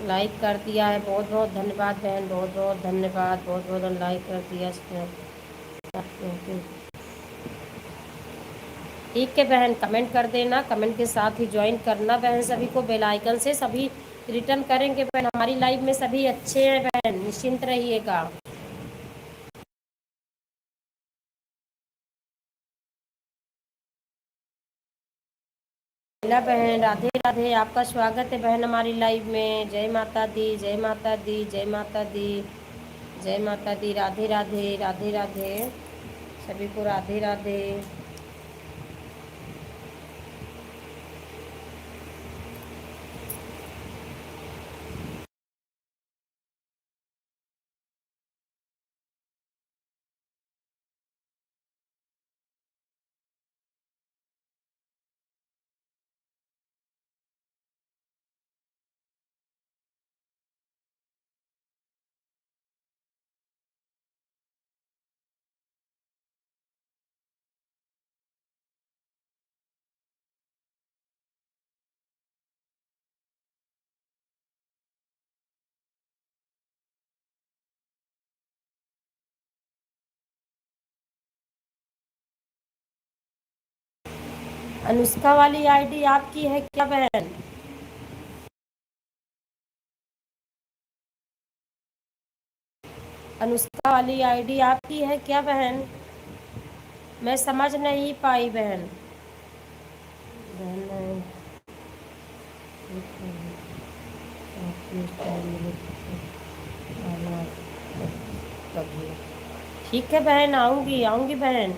लाइक कर दिया है, बहुत बहुत धन्यवाद बहन, बहुत बहुत धन्यवाद, बहुत बहुत लाइक कर दिया इसने। ठीक है बहन, कमेंट कर देना, कमेंट के साथ ही ज्वाइन करना बहन। सभी को बेल आइकन से सभी रिटर्न करेंगे बहन। हमारी लाइव में सभी अच्छे हैं बहन, निश्चिंत रहिएगा। मीला बहन राधे राधे, आपका स्वागत है बहन हमारी लाइव में। जय माता दी, जय माता दी, जय माता दी, जय माता दी। राधे राधे, राधे राधे, सभी को राधे राधे। अनुष्का वाली आईडी आपकी है क्या बहन? अनुष्का वाली आईडी आपकी है क्या बहन? मैं समझ नहीं पाई बहन। बहन ठीक है बहन, आऊँगी आऊँगी बहन।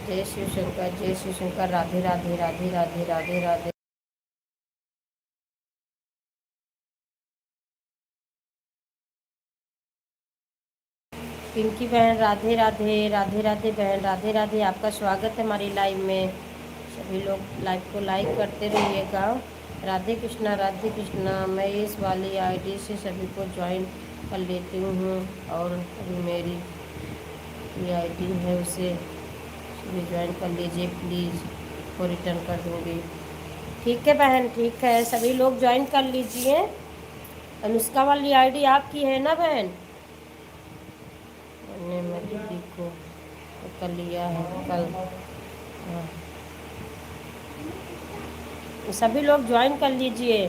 जय शिव शंकर, जय शिव शंकर। राधे राधे, राधे राधे, राधे राधे। पिंकी बहन राधे राधे, राधे राधे बहन, राधे राधे। आपका स्वागत है हमारी लाइव में। सभी लोग लाइव को लाइक करते रहिएगा। राधे कृष्णा, राधे कृष्णा। मैं इस वाली आईडी से सभी को ज्वाइन कर लेती हूँ, और अभी मेरी ये आईडी है उसे भी ज्वाइन कर लीजिए प्लीज़, वो रिटर्न कर दूँगी। ठीक है बहन, ठीक है, सभी लोग ज्वाइन कर लीजिए। अनुष्का वाली आईडी आपकी है ना बहन? मैंने मैं दीदी को कर लिया है कल। हाँ, सभी लोग ज्वाइन कर लीजिए।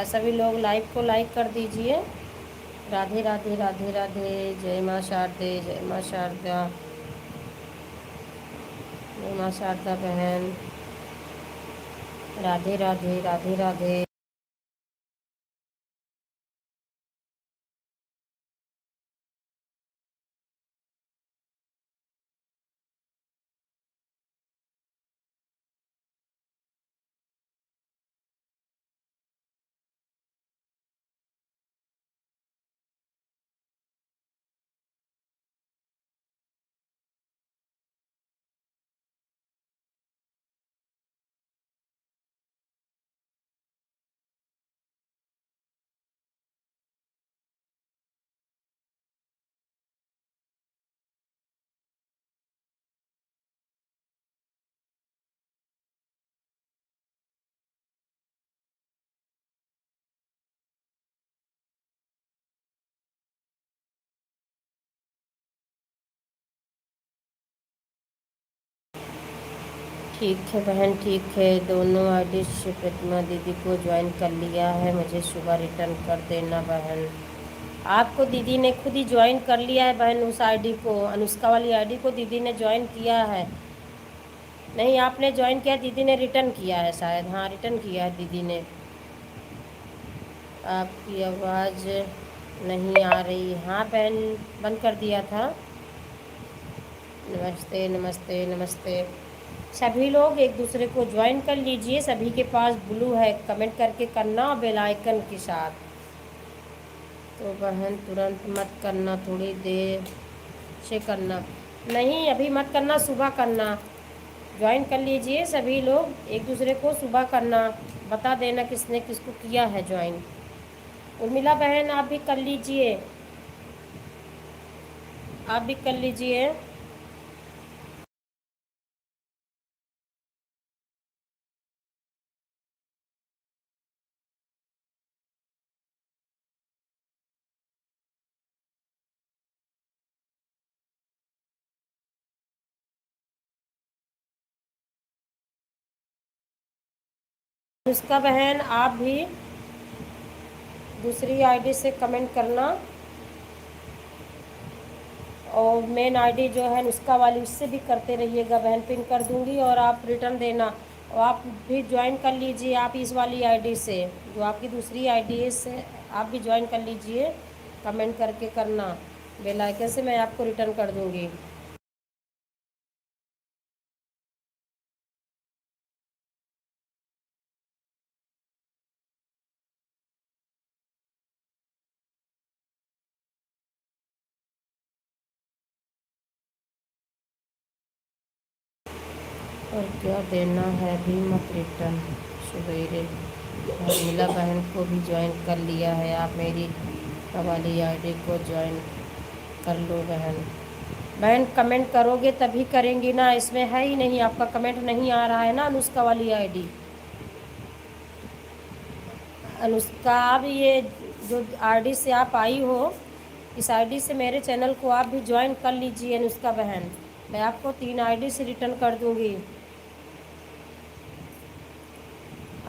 सभी लोग लाइव को लाइक कर दीजिए। राधे राधे, राधे राधे। जय माँ शारदे, जय माँ शारदा, जय माँ शारदा बहन। राधे राधे, राधे राधे। ठीक है बहन, ठीक है। दोनों आईडी से प्रतिमा दीदी को ज्वाइन कर लिया है, मुझे सुबह रिटर्न कर देना बहन। आपको दीदी ने खुद ही ज्वाइन कर लिया है बहन, उस आईडी को, अनुष्का वाली आईडी को दीदी ने ज्वाइन किया है। नहीं, आपने ज्वाइन किया, दीदी ने रिटर्न किया है शायद। हाँ, रिटर्न किया है दीदी ने। आपकी आवाज़ नहीं आ रही। हाँ बहन, बंद कर दिया था। नमस्ते नमस्ते नमस्ते। सभी लोग एक दूसरे को ज्वाइन कर लीजिए। सभी के पास ब्लू है, कमेंट करके करना बेल आइकन के साथ। तो बहन तुरंत मत करना, थोड़ी देर से करना। नहीं, अभी मत करना, सुबह करना। ज्वाइन कर लीजिए सभी लोग, एक दूसरे को सुबह करना, बता देना किसने किसको किया है ज्वाइन। उर्मिला बहन आप भी कर लीजिए, आप भी कर लीजिए। उसका बहन आप भी दूसरी आईडी से कमेंट करना, और मेन आईडी जो है उसका वाली, उससे भी करते रहिएगा बहन, पिन कर दूंगी और आप रिटर्न देना। और आप भी ज्वाइन कर लीजिए, आप इस वाली आईडी से, जो आपकी दूसरी आईडी है, से आप भी ज्वाइन कर लीजिए। कमेंट करके करना बेल आइकन से, मैं आपको रिटर्न कर दूंगी। और क्या देना है भी मत रिटर्न सवेरे। और मिला बहन को भी ज्वाइन कर लिया है, आप मेरी वाली आईडी को ज्वाइन कर लो बहन। बहन कमेंट करोगे तभी करेंगी ना, इसमें है ही नहीं, आपका कमेंट नहीं आ रहा है ना। अनुष्का वाली आईडी, अनुष्का, अब ये जो आईडी से आप आई हो, इस आईडी से मेरे चैनल को आप भी ज्वाइन कर लीजिए अनुष्का बहन। मैं आपको 3 आईडी से रिटर्न कर दूंगी।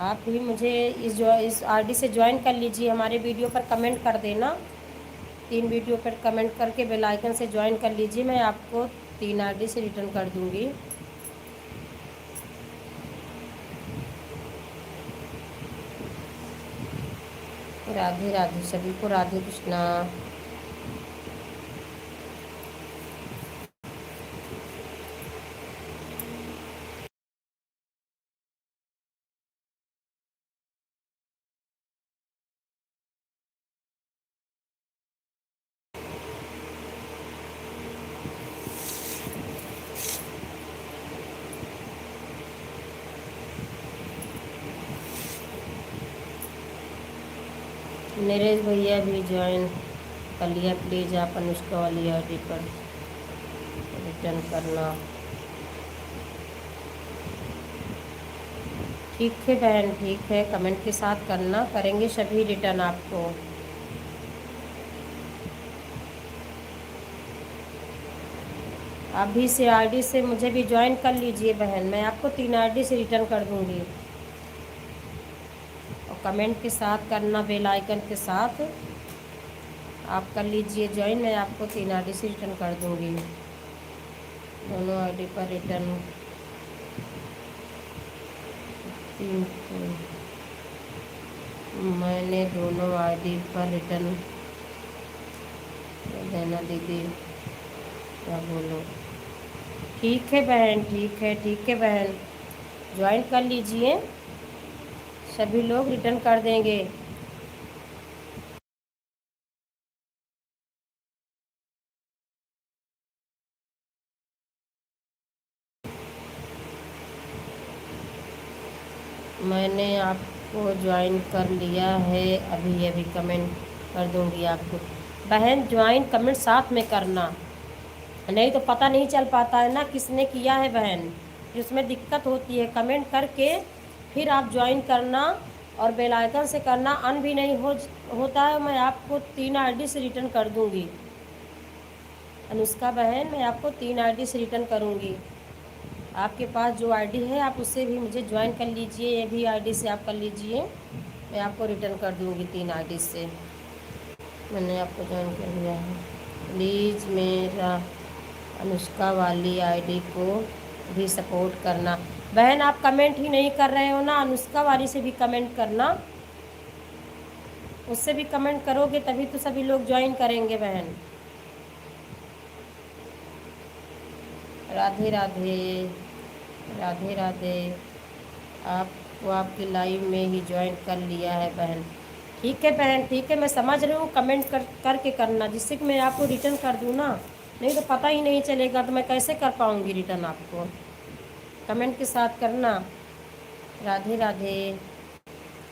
आप भी मुझे इस आईडी से ज्वाइन कर लीजिए, हमारे वीडियो पर कमेंट कर देना। 3 वीडियो पर कमेंट करके बेल आइकन से ज्वाइन कर लीजिए, मैं आपको 3 आईडी से रिटर्न कर दूंगी। राधे राधे, सभी को राधे कृष्णा। नरेश भैया भी ज्वाइन कर लिया, प्लीज़ आप अनुष्का वाली आईडी पर रिटर्न करना। ठीक है बहन, ठीक है, कमेंट के साथ करना, करेंगे सभी रिटर्न आपको। आप भी से आईडी से मुझे भी ज्वाइन कर लीजिए बहन, मैं आपको 3 आईडी से रिटर्न कर दूंगी। और कमेंट के साथ करना बेल आइकन के साथ, आप कर लीजिए ज्वाइन, मैं आपको 3 आईडी से रिटर्न कर दूंगी। दोनों आईडी पर रिटर्न 3, मैंने दोनों आईडी पर रिटर्न देना दीदी, क्या बोलो। ठीक है बहन, ठीक है, ठीक है बहन, ज्वाइन कर लीजिए, सभी लोग रिटर्न कर देंगे। मैंने आपको ज्वाइन कर लिया है, अभी अभी कमेंट कर दूंगी आपको। बहन ज्वाइन कमेंट साथ में करना, नहीं तो पता नहीं चल पाता है ना किसने किया है बहन, जिसमें दिक्कत होती है। कमेंट करके फिर आप ज्वाइन करना और बेल आइकन से करना। अन भी नहीं होता है, मैं आपको 3 आईडी से रिटर्न कर दूंगी। अनुष्का बहन, मैं आपको 3 आईडी से रिटर्न करूंगी। आपके पास जो आईडी है आप उससे भी मुझे ज्वाइन कर लीजिए, ये भी आईडी से आप कर लीजिए, मैं आपको रिटर्न कर दूँगी 3 आईडी से। मैंने आपको ज्वाइन कर लिया है। प्लीज़ मेरा अनुष्का वाली आईडी को भी सपोर्ट करना। बहन आप कमेंट ही नहीं कर रहे हो ना, अनुष्का वाली से भी कमेंट करना, उससे भी कमेंट करोगे तभी तो सभी लोग ज्वाइन करेंगे बहन। राधे राधे, राधे राधे। आपको आपकी लाइव में ही ज्वाइन कर लिया है बहन। ठीक है बहन, ठीक है, मैं समझ रही हूँ, कमेंट करके करना, जिससे कि मैं आपको रिटर्न कर दूँ ना, नहीं तो पता ही नहीं चलेगा तो मैं कैसे कर पाऊँगी रिटर्न आपको। कमेंट के साथ करना। राधे राधे।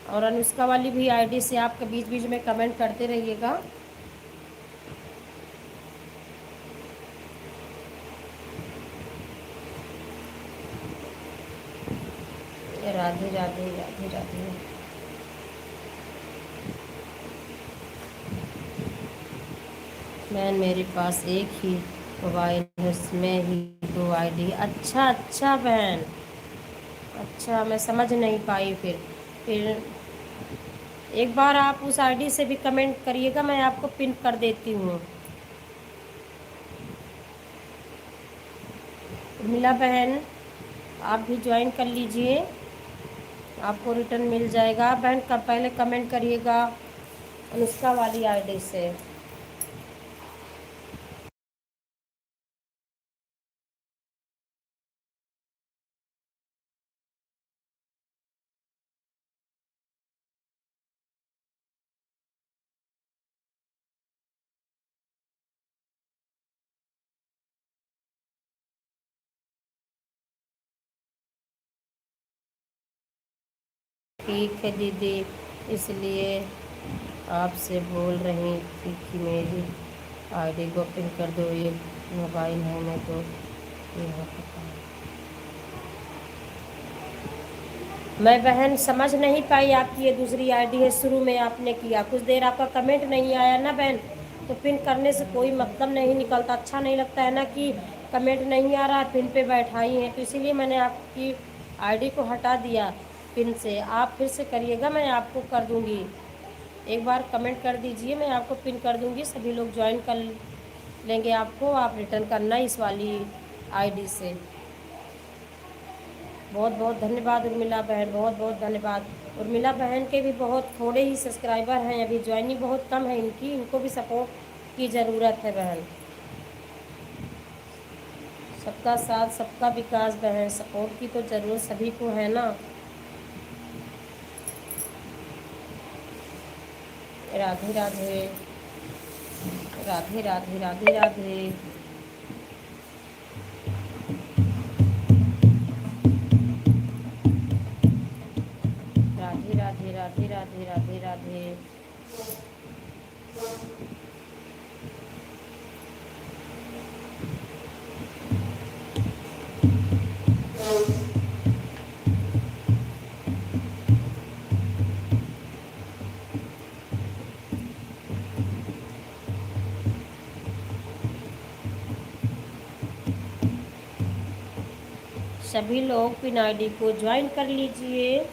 और अनुष्का वाली भी आईडी से आपके बीच बीच में कमेंट करते रहिएगा। राधे राधे, राधे राधे। मैन मेरे पास एक ही मोबाइल है, उसमें ही 2 आईडी। अच्छा अच्छा बहन, अच्छा मैं समझ नहीं पाई। फिर एक बार आप उस आईडी से भी कमेंट करिएगा, मैं आपको पिन कर देती हूँ। मिला बहन, आप भी ज्वाइन कर लीजिए, आपको रिटर्न मिल जाएगा। बहन पहले कमेंट करिएगा अनुष्का वाली आईडी से। ठीक है दीदी, इसलिए आपसे बोल रही थी कि मेरी आईडी को पिन कर दो, ये मोबाइल है मैं तो यहाँ पता है। मैं बहन समझ नहीं पाई, आपकी ये दूसरी आईडी है, शुरू में आपने किया, कुछ देर आपका कमेंट नहीं आया ना बहन, तो पिन करने से कोई मतलब नहीं निकलता, अच्छा नहीं लगता है ना कि कमेंट नहीं आ रहा, पिन पे बैठाई हैं, तो इसीलिए मैंने आपकी आईडी को हटा दिया पिन से। आप फिर से करिएगा, मैं आपको कर दूँगी। एक बार कमेंट कर दीजिए, मैं आपको पिन कर दूँगी, सभी लोग ज्वाइन कर लेंगे आपको। आप रिटर्न करना इस वाली आईडी से। बहुत बहुत धन्यवाद उर्मिला बहन, बहुत बहुत धन्यवाद। उर्मिला बहन के भी बहुत थोड़े ही सब्सक्राइबर हैं, अभी ज्वाइनिंग बहुत कम है इनकी, इनको भी सपोर्ट की ज़रूरत है बहन। सबका साथ सबका विकास बहन, सपोर्ट की तो ज़रूरत सभी को है ना। राधे राधे, राधे राधे, राधे राधे। राधे राधे, राधे राधे, राधे राधे। सभी लोग पिन आईडी को ज्वाइन कर लीजिए।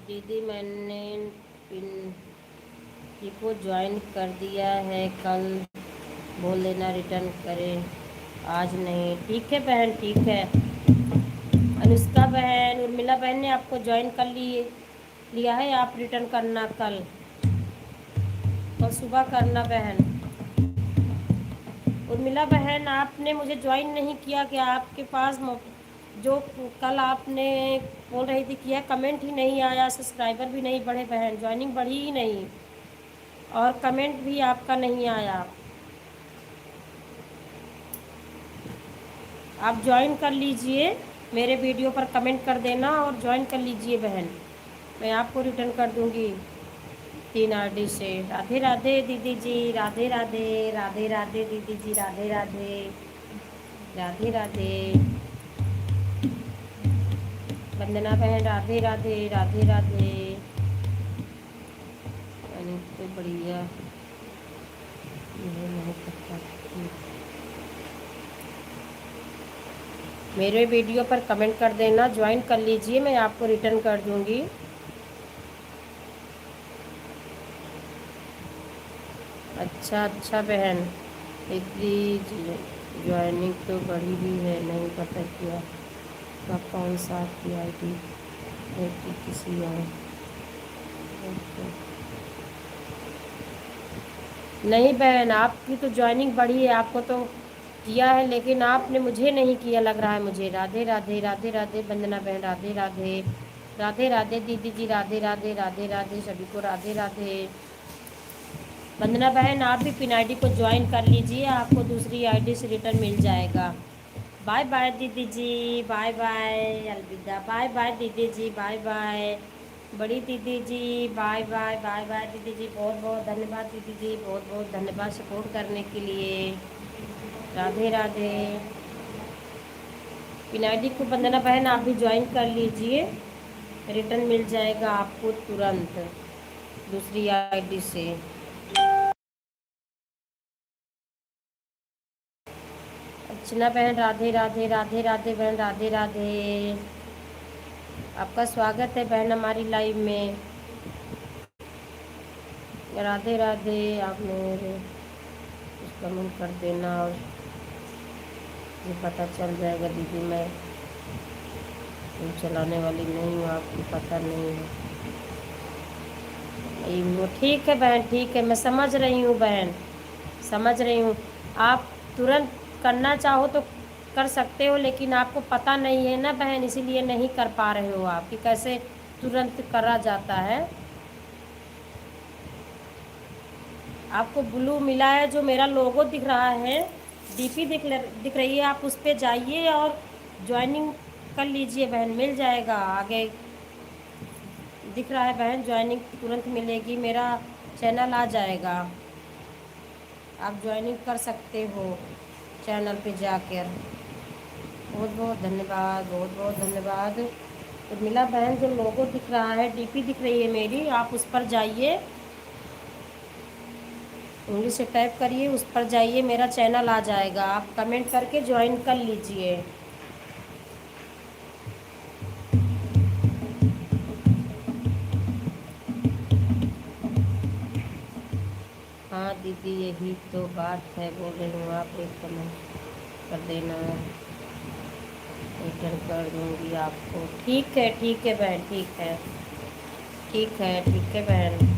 दीदी मैंने पिन को ज्वाइन कर दिया है, कल बोल देना रिटर्न करें, आज नहीं। ठीक है बहन, ठीक है। अनुष्का बहन, उर्मिला बहन ने आपको ज्वाइन कर लिया है, आप रिटर्न करना कल सुबह करना बहन। उर्मिला बहन आपने मुझे ज्वाइन नहीं किया, क्या आपके पास जो कल आपने बोल रही थी किया, कमेंट ही नहीं आया, सब्सक्राइबर भी नहीं बढ़े बहन, ज्वाइनिंग बढ़ी ही नहीं और कमेंट भी आपका नहीं आया। आप ज्वाइन कर लीजिए, मेरे वीडियो पर कमेंट कर देना और ज्वाइन कर लीजिए बहन, मैं आपको रिटर्न कर दूंगी 3 आईडी से। राधे राधे दीदी जी, राधे राधे, राधे राधे दीदी जी, राधे राधे, राधे राधे। वंदना बहन राधे राधे, राधे राधे। तो बढ़िया नहीं पता। मेरे वीडियो पर कमेंट कर देना, ज्वाइन कर लीजिए, मैं आपको रिटर्न कर दूंगी। अच्छा अच्छा बहन, इतनी ज्वाइनिंग तो बढ़ी भी है, नहीं पता क्या का कौन सा आपकी आईडी है कि किसी और। नहीं बहन, आपकी तो ज्वाइनिंग बढ़ी है, आपको तो किया है, लेकिन आपने मुझे नहीं किया लग रहा है मुझे। राधे राधे, राधे राधे वंदना बहन, राधे राधे, राधे राधे दीदी जी, राधे राधे, राधे राधे सभी को, राधे राधे। वंदना बहन आप भी पिन आईडी को ज्वाइन कर लीजिए, आपको दूसरी आईडी से रिटर्न मिल जाएगा। बाय बाय दीदी जी, बाय बाय, अलविदा, बाय बाय दीदी जी, बाय बाय बड़ी दीदी जी, बाय बाय, बाय बाय दीदी जी, बहुत बहुत धन्यवाद दीदी जी, बहुत बहुत धन्यवाद सपोर्ट करने के लिए। राधे राधे। पिन आईडी को वंदना बहन आप भी ज्वाइन कर लीजिए, रिटर्न मिल जाएगा आपको तुरंत दूसरी आईडी से। अर्चना बहन राधे राधे, राधे राधे बहन, राधे राधे, आपका स्वागत है बहन हमारी लाइव में। राधे राधे। आप मेरे कमेंट कर देना और ये पता चल जाएगा दीदी, मैं चलाने वाली नहीं हूँ, आपको पता नहीं है। वो ठीक है बहन, ठीक है, मैं समझ रही हूँ बहन, समझ रही हूँ। आप तुरंत करना चाहो तो कर सकते हो, लेकिन आपको पता नहीं है ना बहन, इसीलिए नहीं कर पा रहे हो आप कि कैसे तुरंत करा जाता है। आपको ब्लू मिला है, जो मेरा लोगो दिख रहा है, डीपी दिख रही है, आप उस पर जाइए और ज्वाइनिंग कर लीजिए बहन, मिल जाएगा। आगे दिख रहा है बहन, ज्वाइनिंग तुरंत मिलेगी, मेरा चैनल आ जाएगा, आप ज्वाइनिंग कर सकते हो चैनल पे जाकर। बहुत बहुत धन्यवाद, बहुत बहुत धन्यवाद। तो मिला बहन, जो लोगो दिख रहा है, डीपी दिख रही है मेरी, आप उस पर जाइए, उंगली से टाइप करिए, उस पर जाइए, मेरा चैनल आ जाएगा, आप कमेंट करके ज्वाइन कर लीजिए। हाँ दीदी यही तो बात है, बोल रही हूँ, आप एक कमेंट कर देना, रिटर्न कर दूँगी आपको। ठीक है बहन, ठीक है, ठीक है, ठीक है बहन।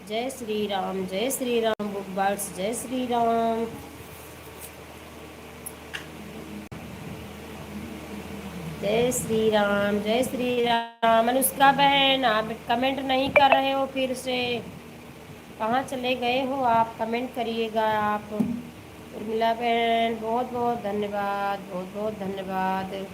जय श्री राम बुक बर्ड्स, जय श्री राम। जय श्री राम, जय श्री राम। अनुष्का बहन, आप कमेंट नहीं कर रहे हो, फिर से कहाँ चले गए हो आप? कमेंट करिएगा आप। उर्मिला बहन, बहुत बहुत धन्यवाद, बहुत बहुत धन्यवाद।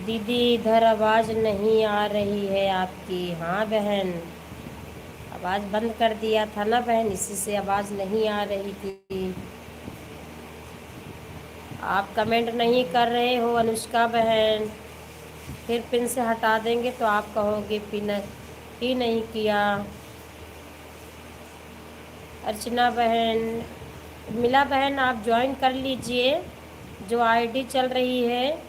दीदी इधर आवाज़ नहीं आ रही है आपकी। हाँ बहन, आवाज़ बंद कर दिया था ना बहन, इसी से आवाज़ नहीं आ रही थी। आप कमेंट नहीं कर रहे हो अनुष्का बहन, फिर पिन से हटा देंगे तो आप कहोगे पिन ही नहीं किया। अर्चना बहन, मिला बहन, आप ज्वाइन कर लीजिए। जो आईडी चल रही है,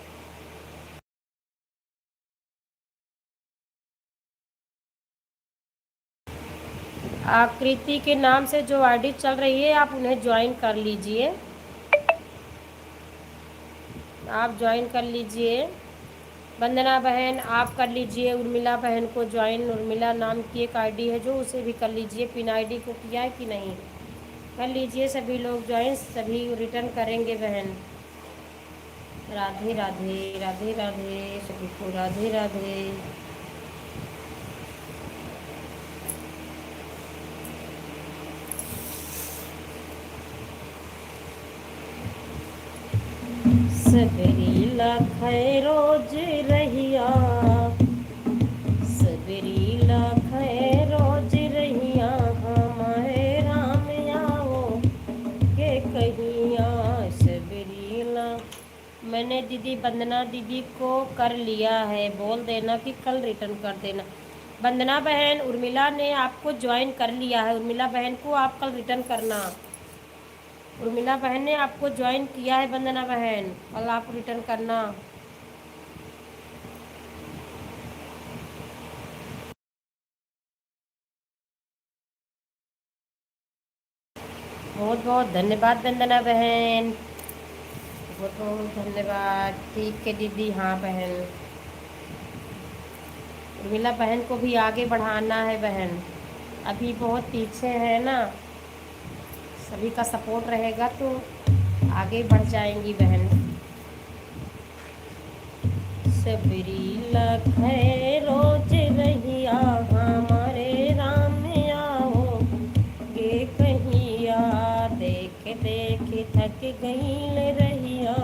आकृति के नाम से जो आईडी चल रही है, आप उन्हें ज्वाइन कर लीजिए। आप ज्वाइन कर लीजिए। वंदना बहन, आप कर लीजिए उर्मिला बहन को ज्वाइन। उर्मिला नाम की एक आईडी है जो, उसे भी कर लीजिए। पिन आईडी को किया है कि नहीं, कर लीजिए सभी लोग ज्वाइन, सभी रिटर्न करेंगे बहन। राधे राधे, राधे राधे, सभी को राधे राधे। सबरी लखै रोज रहिया, सबरी लखै रोज रहिया, हमारे राम आओ के कहिया। सबरी ला, मैंने दीदी वंदना दीदी को कर लिया है, बोल देना कि कल रिटर्न कर देना। वंदना बहन, उर्मिला ने आपको ज्वाइन कर लिया है, उर्मिला बहन को आप कल रिटर्न करना। उर्मिला बहन ने आपको ज्वाइन किया है वंदना बहन, कल आप रिटर्न करना। बहुत बहुत धन्यवाद वंदना बहन, बहुत बहुत धन्यवाद। ठीक है दीदी। हाँ बहन, उर्मिला बहन को भी आगे बढ़ाना है बहन, अभी बहुत पीछे है ना। सभी का सपोर्ट रहेगा तो आगे बढ़ जाएंगी बहन। सबरी लखै रोज रहिया, हमारे राम आओ गे कहिया। देख देख थक गईल रहिया,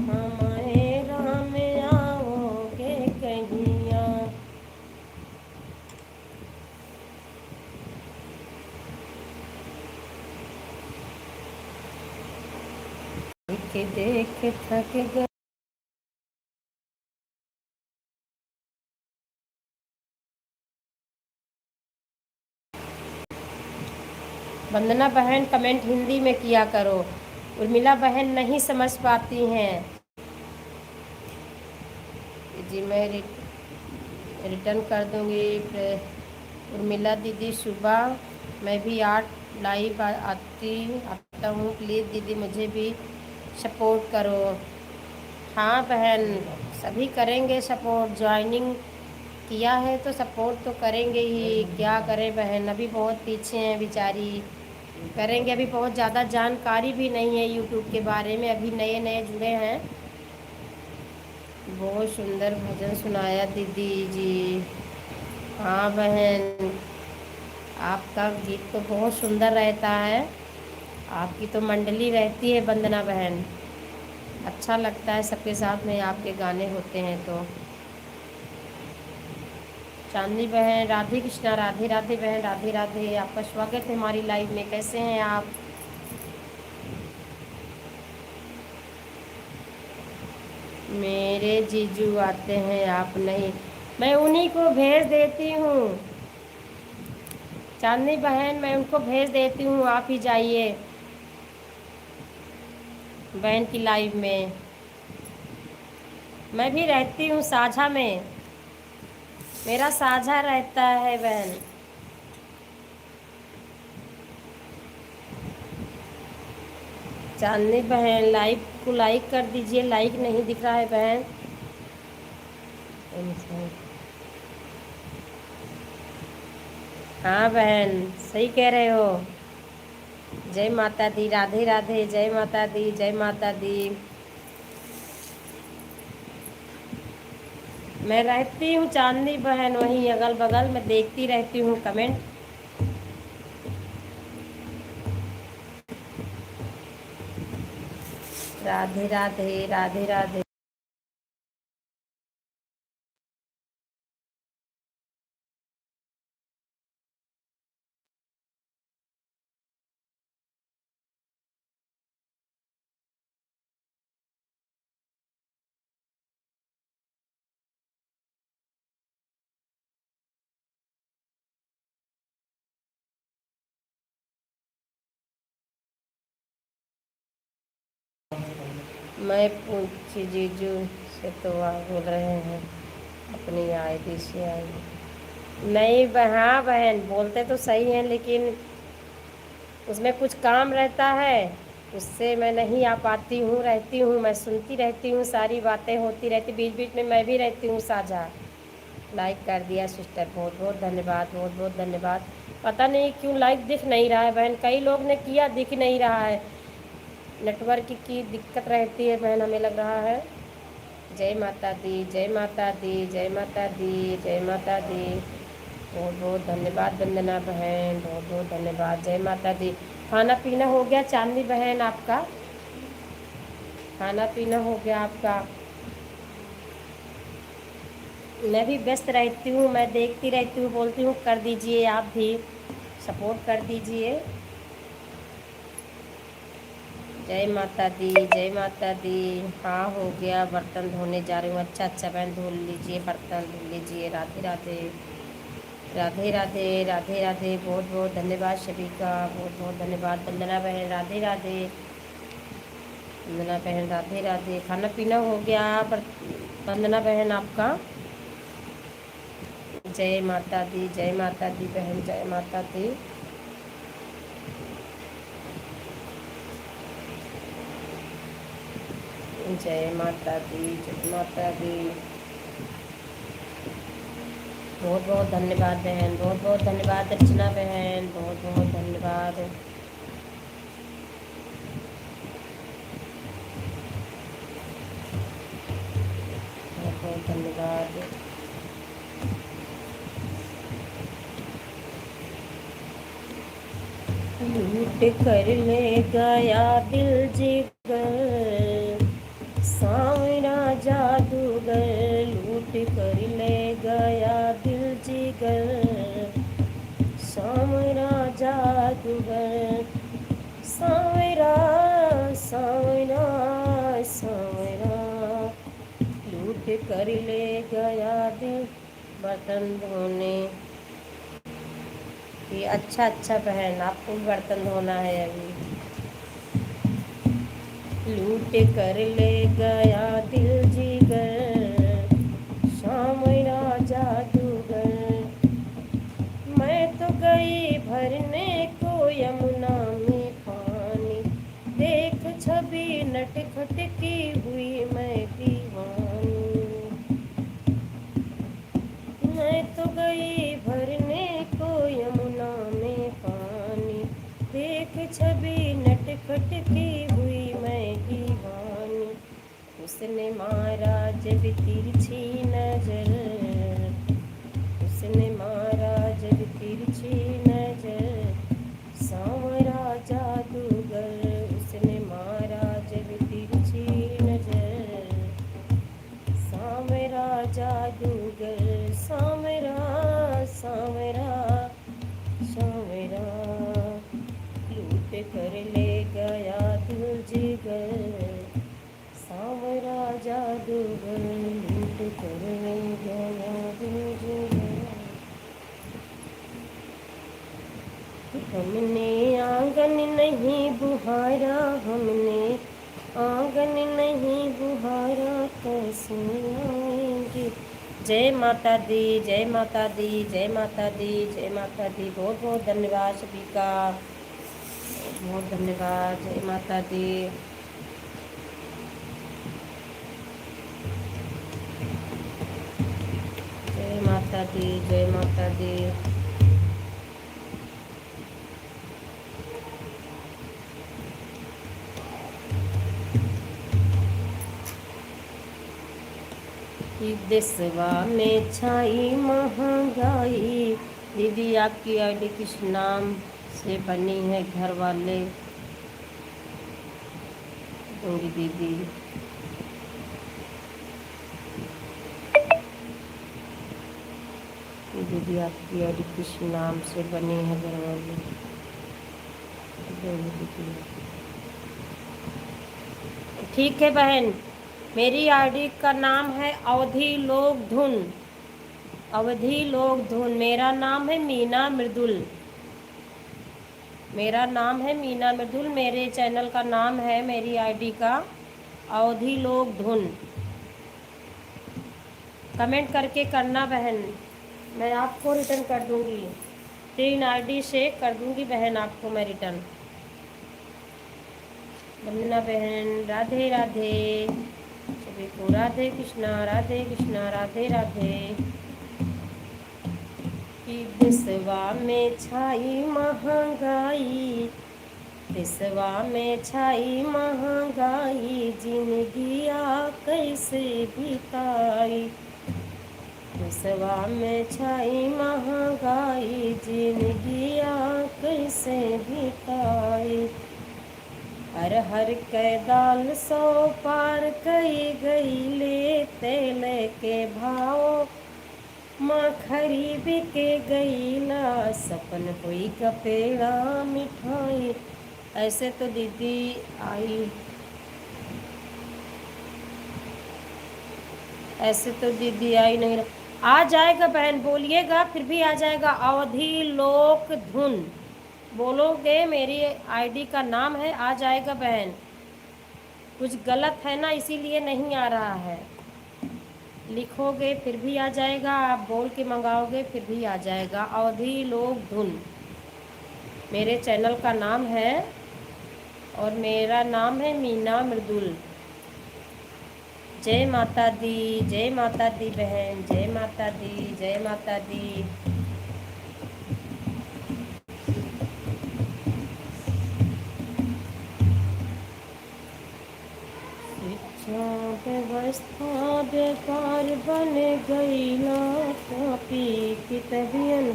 हमारे राम आओ गे कहिया। देख देख थक गए। वंदना बहन, कमेंट हिंदी में किया करो, उर्मिला बहन नहीं समझ पाती हैं जी। मैं रिटर्न कर दूंगी। उर्मिला दीदी सुबह मैं भी 8 लाइव आता हूँ, प्लीज़ दीदी मुझे भी सपोर्ट करो। हाँ बहन, सभी करेंगे सपोर्ट, ज्वाइनिंग किया है तो सपोर्ट तो करेंगे ही। क्या करें बहन, अभी बहुत पीछे हैं बेचारी। करेंगे, अभी बहुत ज़्यादा जानकारी भी नहीं है यूट्यूब के बारे में, अभी नए नए जुड़े हैं। बहुत सुंदर भजन सुनाया दीदी जी। हाँ बहन, आपका गीत तो बहुत सुंदर रहता है, आपकी तो मंडली रहती है वंदना बहन, अच्छा लगता है सबके साथ में आपके गाने होते हैं तो। चांदनी बहन, राधे कृष्णा, राधे राधे बहन, राधे राधे। आपका स्वागत है हमारी लाइव में, कैसे हैं आप? मेरे जीजू आते हैं, आप नहीं, मैं उन्हीं को भेज देती हूँ। चांदनी बहन, मैं उनको भेज देती हूँ, आप ही जाइए। बहन की लाइव में। मैं भी रहती हूँ साझा में, मेरा साझा रहता है बहन। चांदनी बहन लाइव को लाइक कर दीजिए, लाइक नहीं दिख रहा है बहन। हाँ बहन सही कह रहे हो। जय माता दी, राधे राधे, जय माता दी, जय माता दी। मैं रहती हूँ चांदनी बहन वहीं अगल बगल, मैं देखती रहती हूँ कमेंट। राधे राधे, राधे राधे। मैं पूछी जीजू से तो आप बोल रहे हैं अपनी आईडी से आई। नहीं हाँ बहन बोलते तो सही हैं, लेकिन उसमें कुछ काम रहता है, उससे मैं नहीं आ पाती हूँ। रहती हूँ, मैं सुनती रहती हूँ, सारी बातें होती रहती, बीच बीच में मैं भी रहती हूँ साझा। लाइक कर दिया सिस्टर, बहुत बहुत धन्यवाद, बहुत बहुत धन्यवाद। पता नहीं क्यों लाइक दिख नहीं रहा है बहन, कई लोग ने किया दिख नहीं रहा है, नेटवर्क की दिक्कत रहती है बहन हमें लग रहा है। जय माता दी, जय माता दी, जय माता दी, जय माता दी। बहुत बहुत धन्यवाद वंदना बहन, बहुत बहुत धन्यवाद, जय माता दी। खाना पीना हो गया चांदनी बहन आपका? खाना पीना हो गया आपका? मैं भी व्यस्त रहती हूँ, मैं देखती रहती हूँ, बोलती हूँ कर दीजिए, आप भी सपोर्ट कर दीजिए। जय माता दी, जय माता दी। हाँ हो गया, बर्तन धोने जा रही हूँ। अच्छा अच्छा बहन धो लीजिए, बर्तन धो लीजिए। राधे राधे, राधे राधे, राधे राधे। बहुत बहुत धन्यवाद सभी का, बहुत बहुत धन्यवाद। वंदना बहन राधे राधे, वंदना बहन राधे राधे। खाना पीना हो गया वंदना बहन आपका? जय माता दी, जय माता दी बहन, जय माता दी। जय माता दी, जय माता दी। बहुत बहुत धन्यवाद बहन, बहुत बहुत धन्यवाद अर्चना बहन, बहुत बहुत धन्यवाद। बहुत बहुत धन्यवाद। लूट कर ले गया दिल जिगर, सांवरा जादूगर। लूट कर ले गया दिल जिगर, सांवरा जादूगर। सांवरा सांवरा सांवरा, लूट कर ले गया दिल। बर्तन धोने ये अच्छा अच्छा बहन, आपको भी बर्तन धोना है अभी। लूट कर ले गया दिल जिगर, शामरा जादूगर। मैं तो गई भरने को यमुना में पानी, देख छवि नटखट की हुई मैं दीवानी। मैं तो गई भरने को यमुना में पानी, देख छवि नटखट की हुई मैं दीवानी। उसने मारा जब तिरछी नजर, उसने मारा जब तिरछी नजर, सांवरा जादूगर। उसने मारा जब तिरछी नजर, सांवरा जादूगर। सांवरा सांवरा सांवरा, लूट कर ले गया दिल जिगर, सांवरा जादूगर। लूट कर ले गया दिल जिगर। हमने आंगन नहीं बुहारा, हमने आएंगे। जय माता दी, जय माता दी, जय माता दी, जय माता दी। बहुत बहुत धन्यवाद सभी का, बहुत धन्यवाद। जय माता दी। जय माता दी, जय माता दी। देशवा में छाई महंगाई, दीदी आपकी आईडी किस नाम से बनी है? घर वाले दूंगी दीदी। दीदी आपकी आईडी किस नाम से बनी है? घर वाले दूंगी दीदी। ठीक है बहन, मेरी आईडी का नाम है अवधि लोक धुन। अवधि लोक धुन। मेरा नाम है मीना मृदुल। मेरा नाम है मीना मृदुल। मेरे चैनल का नाम है, मेरी आईडी का, अवधि लोक धुन। कमेंट करके करना बहन, मैं आपको रिटर्न कर दूंगी। 3 आईडी से कर दूंगी बहन आपको मैं रिटर्न। वंदना बहन, राधे राधे सभी को। राधे कृष्णा, राधे कृष्णा, राधे राधे। देशवा में छाई महंगाई, देशवा में छाई महंगाई, जिंदगिया कैसे बिताई। देशवा में छाई महंगाई, जिंदगिया कैसे बिताई। हर हर के दाल 100 पार कई गई ले, तेल के भाव माँ खरीद के गई ना, सपन कोई कपेड़ा मिठाई। ऐसे तो दीदी आई, ऐसे तो दीदी आई नहीं। आ जाएगा बहन, बोलिएगा फिर भी आ जाएगा। अवधि लोक धुन बोलोगे, मेरी आईडी का नाम है, आ जाएगा बहन। कुछ गलत है ना, इसीलिए नहीं आ रहा है। लिखोगे फिर भी आ जाएगा, आप बोल के मंगाओगे फिर भी आ जाएगा। अवधि लोक धुन मेरे चैनल का नाम है, और मेरा नाम है मीना मृदुल। जय माता दी, जय माता दी बहन, जय माता दी, जय माता दी। व्यवस्था बेकार बन गई ना, कापी किताबियन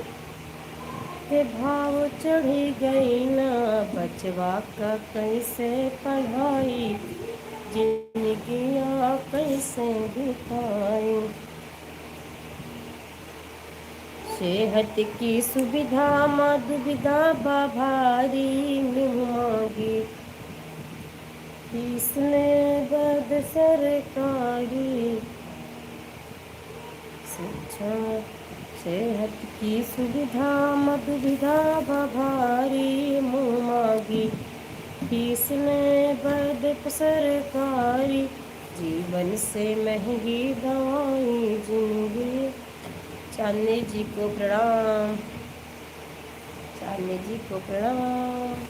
के भाव चढ़ी गई ना, बचवा का कैसे पढ़ाई, जिंदगियाँ कैसे बिताई। सेहत की सुविधा माँ दुविधा भारी, मुँह मांगी इसने बद सरकारी। शिक्षा सेहत की सुविधा मधुविधा भारी, मुँह मांगी इसने बद सरकारी। जीवन से महंगी दवाई जिंदगी। चांदनी जी को प्रणाम, चांदनी जी को प्रणाम।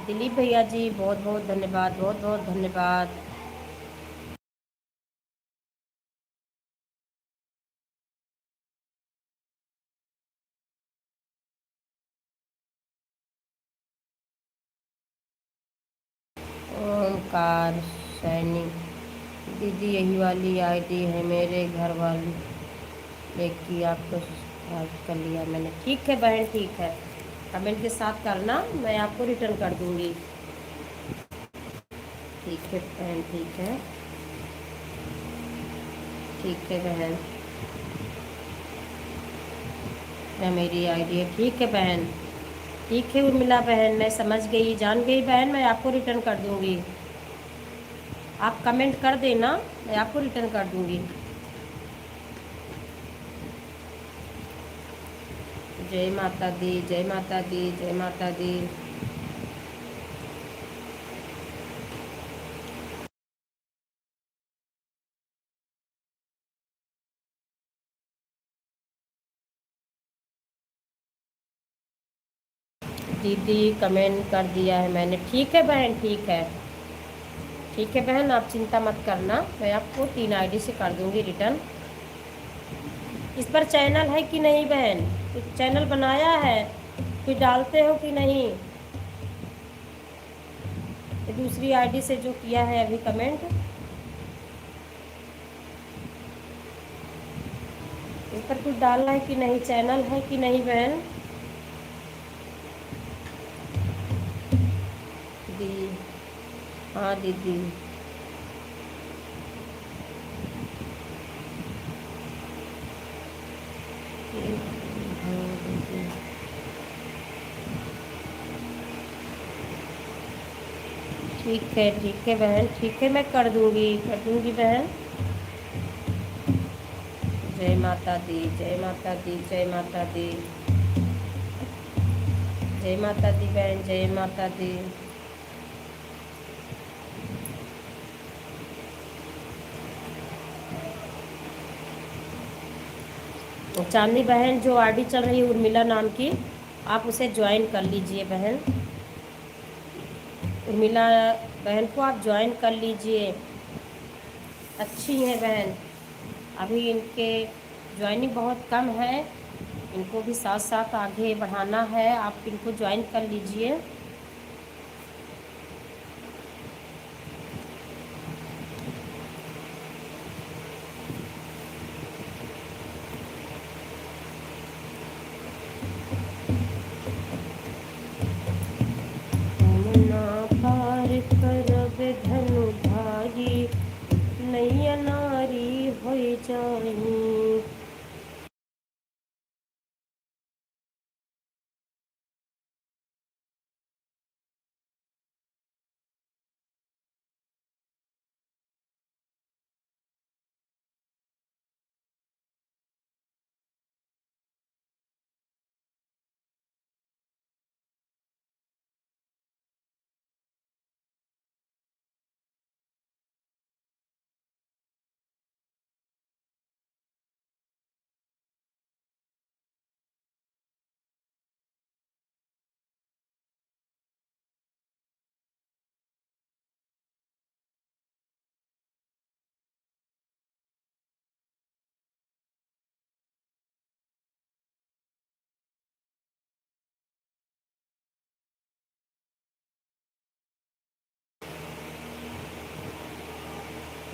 दिलीप भैया जी बहुत बहुत धन्यवाद, बहुत बहुत धन्यवाद। ओमकार सैनी दीदी, यही वाली आईडी है मेरे घर वाली, लेकिन आपको याद कर लिया मैंने। ठीक है बहन, ठीक है, कमेंट के साथ करना, मैं आपको रिटर्न कर दूंगी। ठीक है बहन, ठीक है, ठीक है बहन, मैं मेरी आईडी है। ठीक है बहन, ठीक है उर्मिला बहन, मैं समझ गई, जान गई बहन, मैं आपको रिटर्न कर दूँगी। आप कमेंट कर देना, मैं आपको रिटर्न कर दूँगी। जय माता दी, जय माता दी, जय माता दी। दीदी कमेंट कर दिया है मैंने। ठीक है बहन, ठीक है, ठीक है बहन, आप चिंता मत करना, मैं आपको 3 आईडी से कर दूँगी रिटर्न। इस पर चैनल है कि नहीं बहन? कुछ चैनल बनाया है? कुछ डालते हो कि नहीं? ये दूसरी आईडी से जो किया है अभी कमेंट, इस पर कुछ डालना है कि नहीं? चैनल है कि नहीं बहन? दी, हाँ दीदी। हाँ दीदी, ठीक है बहन, ठीक है, मैं कर दूँगी बहन। जय माता दी, जय माता दी, जय माता दी, जय माता दी बहन, जय माता दी। चांदनी बहन, जो आईडी चल रही है उर्मिला नाम की, आप उसे ज्वाइन कर लीजिए बहन। उर्मिला बहन को आप ज्वाइन कर लीजिए, अच्छी हैं बहन। अभी इनके ज्वाइनिंग बहुत कम है, इनको भी साथ साथ आगे बढ़ाना है, आप इनको ज्वाइन कर लीजिए। पार करब धनु भागी, नैया नारी हो जाई।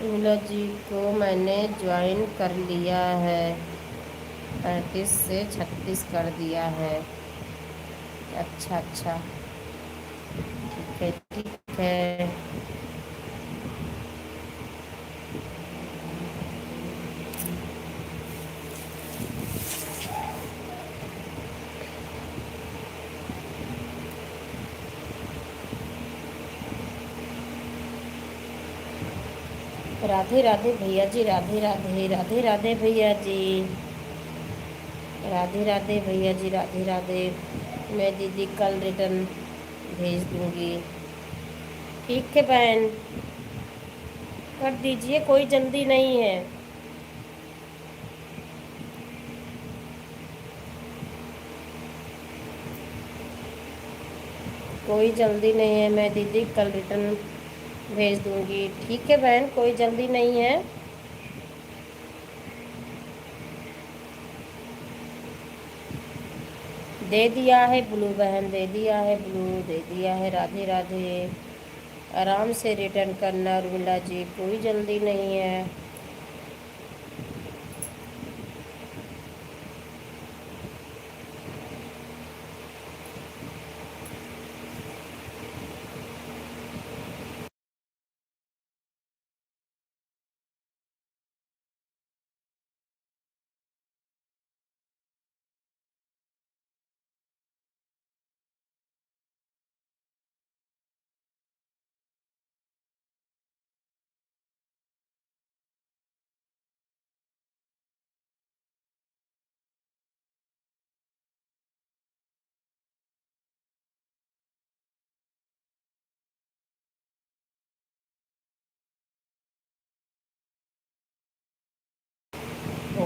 उर्मिला जी को मैंने ज्वाइन कर लिया है, 35 से 36 कर दिया है। अच्छा अच्छा, ठीक है, ठीक है। राधे राधे भैया जी, राधे राधे, राधे राधे भैया जी, राधे राधे भैया जी, राधे राधे। मैं दीदी कल रिटर्न भेज दूँगी। ठीक है बहन, कर दीजिए, कोई जल्दी नहीं है। कोई जल्दी नहीं है, मैं दीदी कल रिटर्न भेज दूँगी। ठीक है बहन, कोई जल्दी नहीं है। दे दिया है ब्लू बहन, दे दिया है ब्लू, दे दिया है। राधे राधे, आराम से रिटर्न करना उर्मिला जी, कोई जल्दी नहीं है।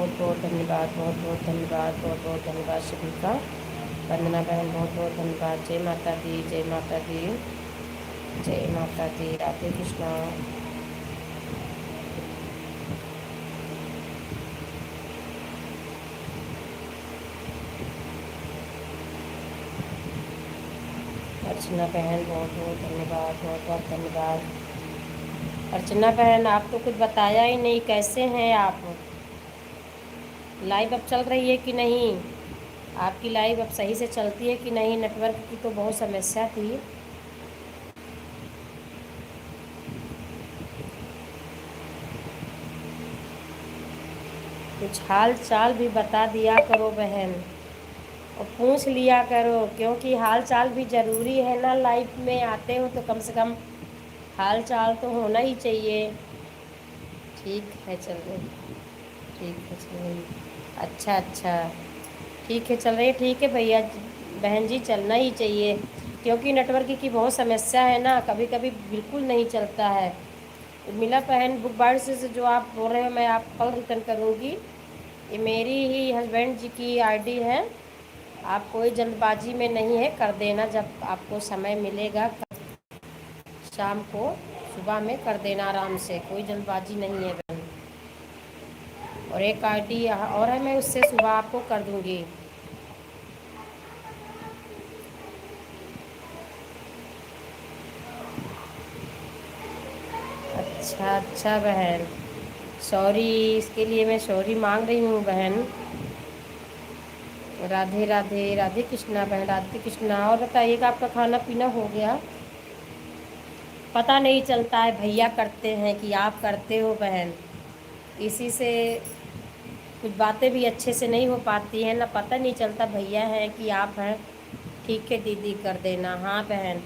बहुत बहुत धन्यवाद, बहुत बहुत धन्यवाद, बहुत बहुत धन्यवाद सभी का। वंदना बहन बहुत बहुत धन्यवाद। जय माता दी, जय माता दी, जय माता दी। राधे कृष्णा। अर्चना बहन बहुत बहुत धन्यवाद, बहुत बहुत धन्यवाद। अर्चना बहन आप तो कुछ बताया ही नहीं, कैसे हैं आप? लाइव अब चल रही है कि नहीं? आपकी लाइव अब सही से चलती है कि नहीं? नेटवर्क की तो बहुत समस्या थी। कुछ हाल चाल भी बता दिया करो बहन, और पूछ लिया करो, क्योंकि हाल चाल भी ज़रूरी है ना। लाइफ में आते हो तो कम से कम हाल चाल तो होना ही चाहिए। ठीक है चल रही, ठीक है चल रही। अच्छा अच्छा, ठीक है चल रही है, ठीक है भैया बहन जी, चलना ही चाहिए, क्योंकि नेटवर्क की बहुत समस्या है ना, कभी कभी बिल्कुल नहीं चलता है। मिला बहन बुक बाइट से जो आप बोल रहे हो, मैं आप कल रिटर्न करूँगी। ये मेरी ही हस्बैंड जी की आईडी है। आप कोई जल्दबाजी में नहीं है, कर देना जब आपको समय मिलेगा, शाम को सुबह में कर देना आराम से, कोई जल्दबाजी नहीं है बहन। और एक आईडी और है, मैं उससे सुबह आपको कर दूँगी। अच्छा अच्छा बहन, सॉरी, इसके लिए मैं सॉरी मांग रही हूँ बहन। राधे राधे, राधे कृष्णा बहन, राधे कृष्णा। और बताइएगा आपका खाना पीना हो गया? पता नहीं चलता है, भैया करते हैं कि आप करते हो बहन, इसी से कुछ बातें भी अच्छे से नहीं हो पाती हैं ना, पता नहीं चलता भैया हैं कि आप हैं। ठीक है दीदी, कर देना। हाँ बहन,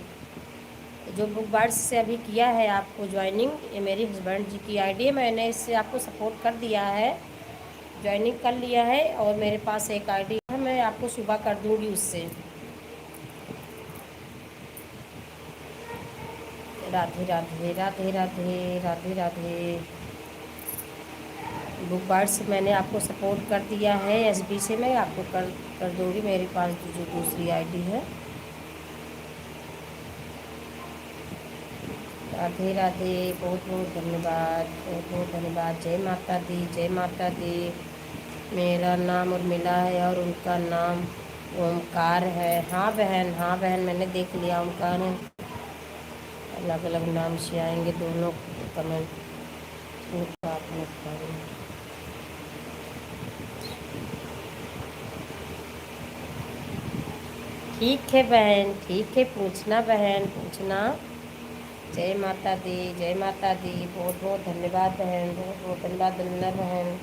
जो बुक बार्ड्स से अभी किया है आपको ज्वाइनिंग, ये मेरी हस्बैंड जी की आईडी है, मैंने इससे आपको सपोर्ट कर दिया है, ज्वाइनिंग कर लिया है। और मेरे पास एक आईडी है, मैं आपको सुबह कर दूंगी उससे। राधे राधे, राधे राधे, राधे राधे। बुक बार्ड से मैंने आपको सपोर्ट कर दिया है, एसबी से मैं आपको कर दूँगी, मेरे पास जो दूसरी आईडी है। राधे राधे, बहुत बहुत धन्यवाद, बहुत बहुत धन्यवाद। जय माता दी, जय माता दी। मेरा नाम उर्मिला है और उनका नाम ओमकार है। हाँ बहन, हाँ बहन, मैंने देख लिया, ओमकार है। अलग अलग नाम से आएंगे दोनों कमेंट। ठीक है बहन, ठीक है, पूछना बहन, पूछना। जय माता दी, जय माता दी। बहुत बहुत धन्यवाद बहन, बहुत बहुत धन्यवाद वंदना बहन।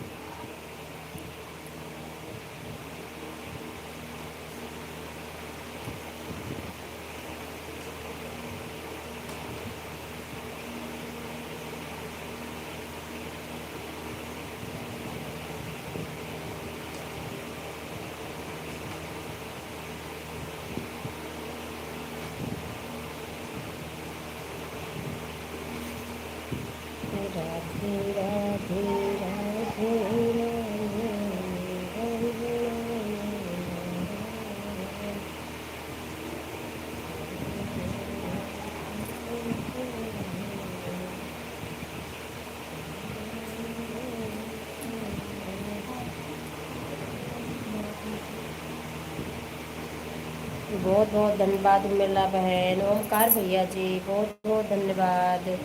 राधे राधे, राधे बहुत बहुत धन्यवाद उर्मिला बहन, ओमकार भैया जी बहुत बहुत धन्यवाद।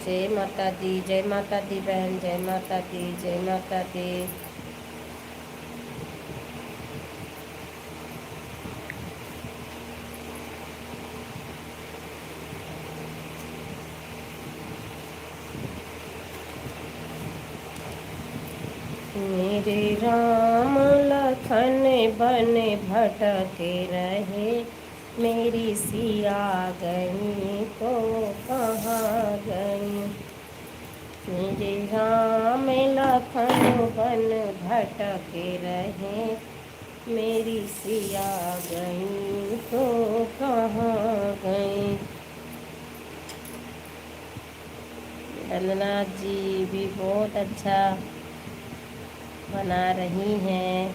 जय माता दी, जय माता दी बहन, जय माता दी, जय माता दी। मेरे राम लखन बन भटके रहे, मेरी सिया गई तो कहाँ गई। मेरे राम लखन बन भटके रहे, मेरी सिया गई तो कहाँ गई। वंदना जी भी बहुत अच्छा, बना रही हैं।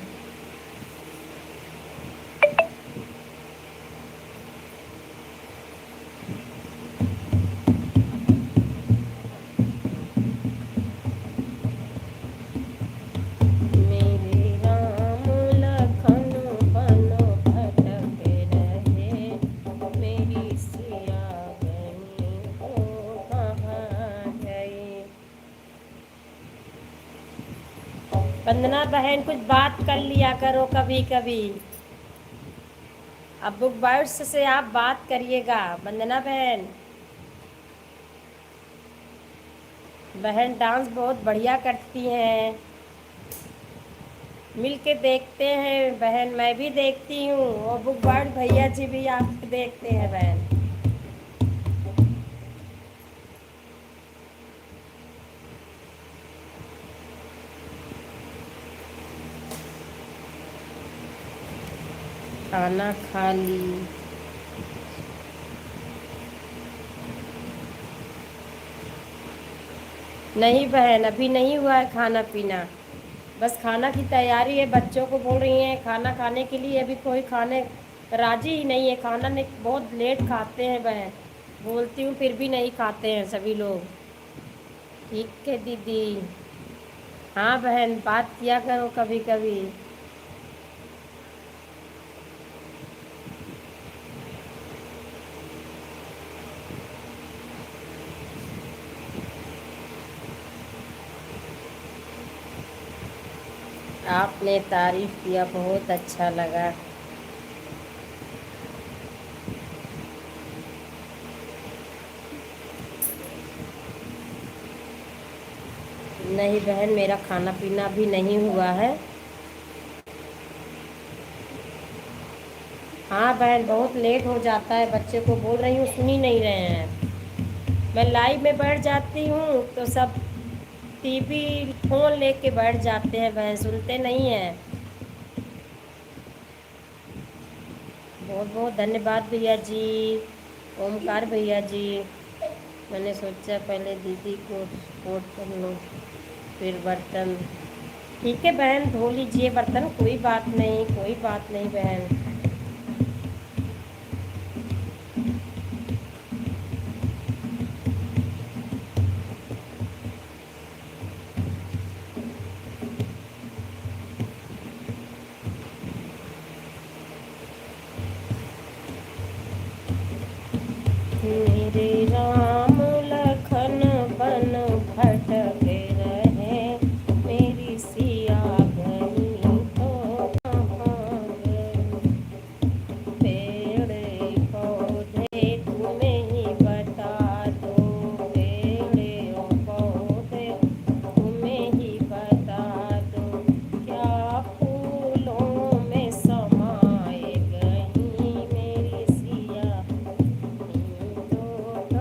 मेरे राम लखन बन भटक रहे, मेरी सिया बनी हो कहाँ गई। वंदना बहन कुछ बात कर लिया करो कभी कभी। अब बुक बर्ड्स से आप बात करिएगा वंदना बहन। बहन डांस बहुत बढ़िया करती हैं। मिल के देखते हैं बहन, मैं भी देखती हूँ और बुक बर्ड भैया जी भी आप देखते हैं बहन। खाना खा ली। नहीं बहन अभी नहीं हुआ है खाना पीना, बस खाना की तैयारी है। बच्चों को बोल रही हैं खाना खाने के लिए, अभी कोई खाने राजी ही नहीं है। खाना ने बहुत लेट खाते हैं बहन, बोलती हूँ फिर भी नहीं खाते हैं सभी लोग। ठीक है दीदी। हाँ बहन बात किया करो कभी कभी। आपने तारीफ किया बहुत अच्छा लगा। नहीं बहन मेरा खाना पीना अभी नहीं हुआ है। हाँ बहन बहुत लेट हो जाता है, बच्चे को बोल रही हूँ सुन ही नहीं रहे हैं। मैं लाइव में बैठ जाती हूँ तो सब टीवी फोन लेके बैठ जाते हैं बहन, सुनते नहीं हैं। बहुत बहुत धन्यवाद भैया जी, ओमकार भैया जी। मैंने सोचा पहले दीदी को सपोर्ट कर लूँ फिर बर्तन। ठीक है बहन धो लीजिए बर्तन, कोई बात नहीं कोई बात नहीं बहन। मेरे राम लखन बन भटक रहे, मेरी सिया बनी तो कहाँ गई। पेड़ पौधे तुम्हें ही बता दो, पेड़ पौधे तुम्हें ही बता दो, क्या फूलों में समाए गई मेरी सिया तो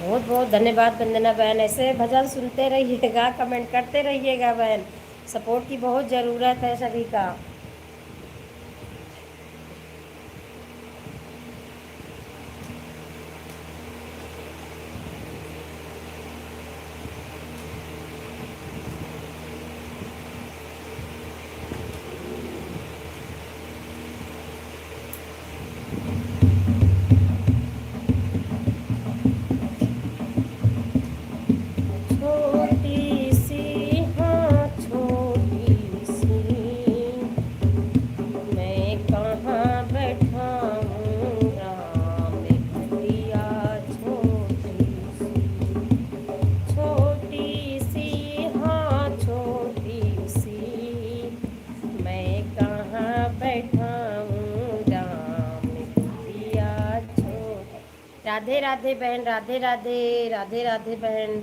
बहुत बहुत धन्यवाद वंदना बहन। ऐसे भजन सुनते रहिएगा, कमेंट करते रहिएगा बहन। सपोर्ट की बहुत ज़रूरत है सभी का। छोटी सी हाँ छोटी सी, मैं कहाँ बैठाऊँ राम खटिया छोटी सी। छोटी सी हाँ छोटी सी, मैं कहाँ बैठाऊँ राम खटिया छोटी। राधे राधे बहन, राधे राधे, राधे राधे बहन।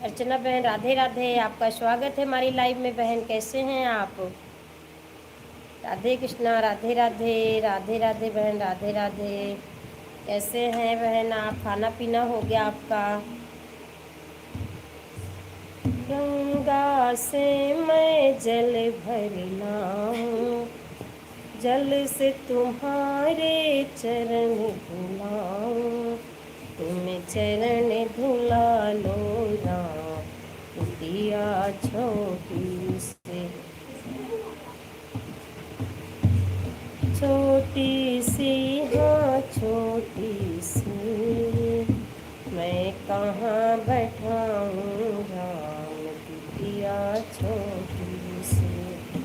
अर्चना बहन राधे राधे, आपका स्वागत है हमारी लाइव में बहन। कैसे हैं आप? राधे कृष्णा, राधे राधे, राधे राधे बहन, राधे राधे। कैसे हैं बहन आप? खाना पीना हो गया आपका? गंगा से मैं जल भर लाऊं, जल से तुम्हारे चरण धुलाऊं, तुम चरण धुला लो राम कुटिया छोटी से। छोटी सी हाँ छोटी सी, मैं कहाँ बैठाऊँ राम कुटिया छोटी सी।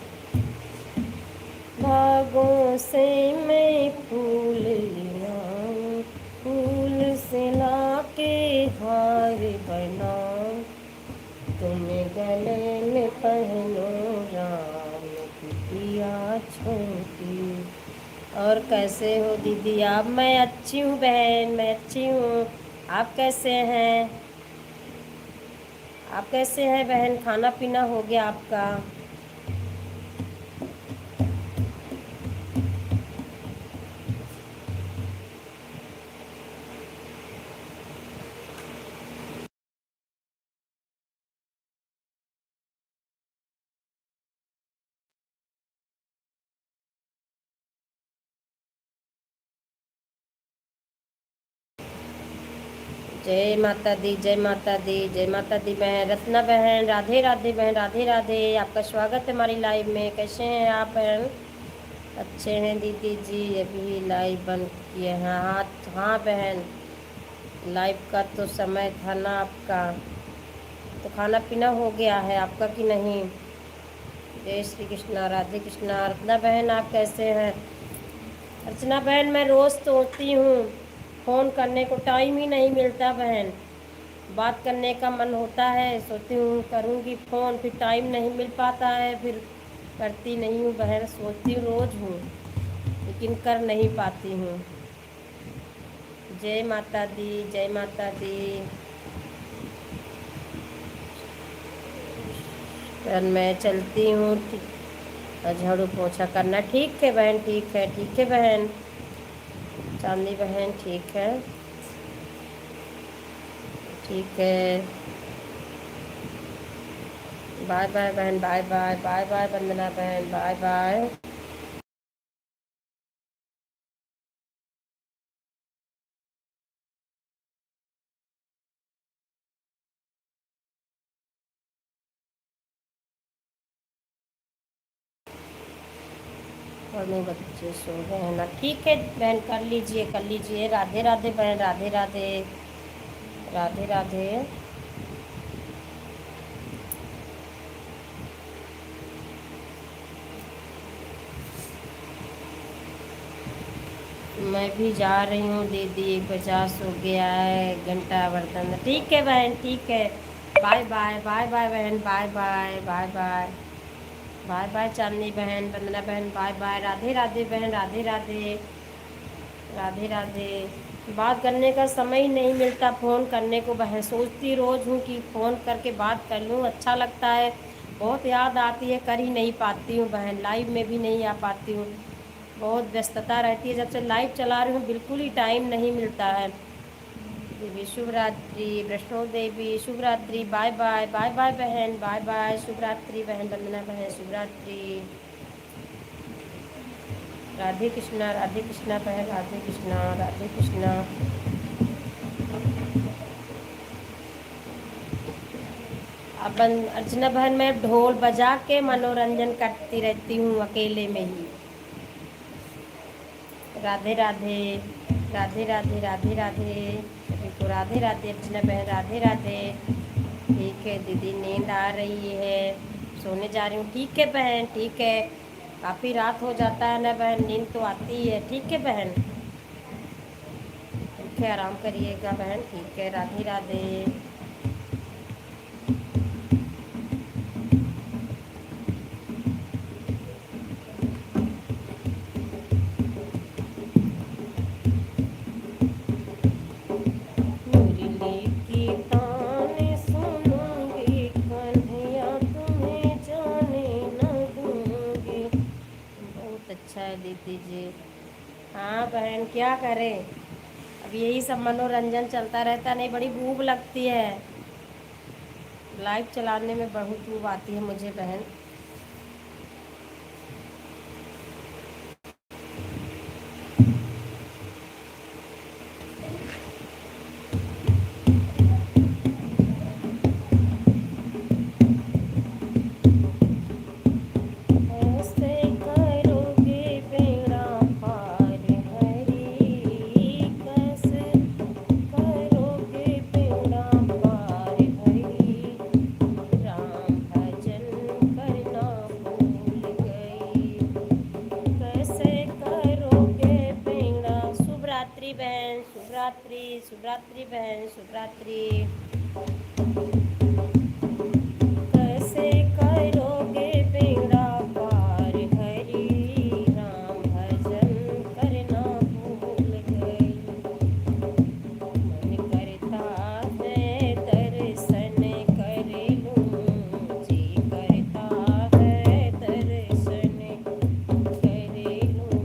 भागों से मैं फूल लियाऊं, फूल से लाके हार बनाऊं, तुम गले में पहनो राम कुटिया छोटी। और कैसे हो दीदी आप? मैं अच्छी हूँ बहन, मैं अच्छी हूँ। आप कैसे हैं? आप कैसे हैं बहन? खाना पीना हो गया आपका? जय माता दी, जय माता दी, जय माता दी बहन। रत्ना बहन राधे राधे बहन, राधे राधे, आपका स्वागत है हमारी लाइव में। कैसे हैं आप बहन? अच्छे हैं दीदी जी। अभी लाइव बंद किए हैं? हाँ हाँ बहन, लाइव का तो समय था ना आपका। तो खाना पीना हो गया है आपका कि नहीं? जय श्री कृष्णा, राधे कृष्णा। रत्ना बहन आप कैसे हैं? अर्चना बहन मैं रोज़ सोचती हूँ, फ़ोन करने को टाइम ही नहीं मिलता बहन। बात करने का मन होता है, सोचती हूँ करूँगी फ़ोन, फिर टाइम नहीं मिल पाता है, फिर करती नहीं हूँ बहन। सोचती रोज़ हूँ लेकिन कर नहीं पाती हूँ। जय माता दी, जय माता दी। बहन मैं चलती हूँ, झाड़ू पोछा करना। ठीक है बहन, ठीक है, ठीक है बहन। चांदी बहन ठीक है, ठीक है। बाय बाय बहन, बाय बाय, बाय बाय वंदना बहन, बाय बाय। और नहीं बच्चे सो गए हैं ना? ठीक है बहन, कर लीजिए, कर लीजिए। राधे राधे बहन, राधे राधे, राधे राधे। मैं भी जा रही हूँ दीदी, 50 हो गया है, घंटा बर्तन। ठीक है बहन, ठीक है। बाय बाय, बाय बाय बहन, bye bye, bye bye, bye bye Chandni बहन, वंदना बहन, बाय बाय। राधे राधे बहन, राधे राधे, राधे राधे। बात करने का समय ही नहीं मिलता फ़ोन करने को बहन। सोचती रोज़ हूँ कि फ़ोन करके बात कर लूँ, अच्छा लगता है। बहुत याद आती है, कर ही नहीं पाती हूँ बहन। लाइव में भी नहीं आ पाती हूँ, बहुत व्यस्तता रहती है। जब से लाइव चला रही हूँ बिल्कुल ही टाइम नहीं मिलता है। देवी शुभ रात्रि, वैष्णो देवी शुभ रात्रि, बाय बाय, बाय बाय बहन, बाय बाय, शुभ रात्रि बहन, वंदना बहन शुभ रात्रि, राधे कृष्णा बहन, राधे कृष्णा, राधे कृष्णा। अब अर्चना बहन मैं ढोल बजा के मनोरंजन करती रहती हूँ अकेले में ही। राधे राधे, राधे राधे, राधे राधे सभी को, राधे राधे अर्चना बहन, राधे राधे। ठीक है दीदी, नींद आ रही है, सोने जा रही हूँ। ठीक है बहन, ठीक है, काफ़ी रात हो जाता है ना बहन, नींद तो आती ही है। ठीक है बहन, ठीक है, आराम करिएगा बहन। ठीक है, राधे राधे। मुरली की ताने सुनूंगी कन्हैया, तुम्हें जाने न दूंगी। बहुत अच्छा है दीदी जी। हाँ बहन, क्या करें, अब यही सब मनोरंजन चलता रहता, नहीं बड़ी भूख लगती है। लाइव चलाने में बहुत भूख आती है मुझे बहन। ऐसे करोगे बेड़ा पार हरी, कैसे करोगे बेड़ा पार हरी, राम भजन करना भूल गई, कैसे करोगे बेड़ा। शुभ रात्रि बहन, शुभ रात्रि, शुभ रात्रि बहन, शुभ रात्रि। कैसे करोगे बेड़ा पार हरी, राम भजन करना भूल गई, मन करता है दर्शन कर लूं, जी करता है दर्शन कर लूं,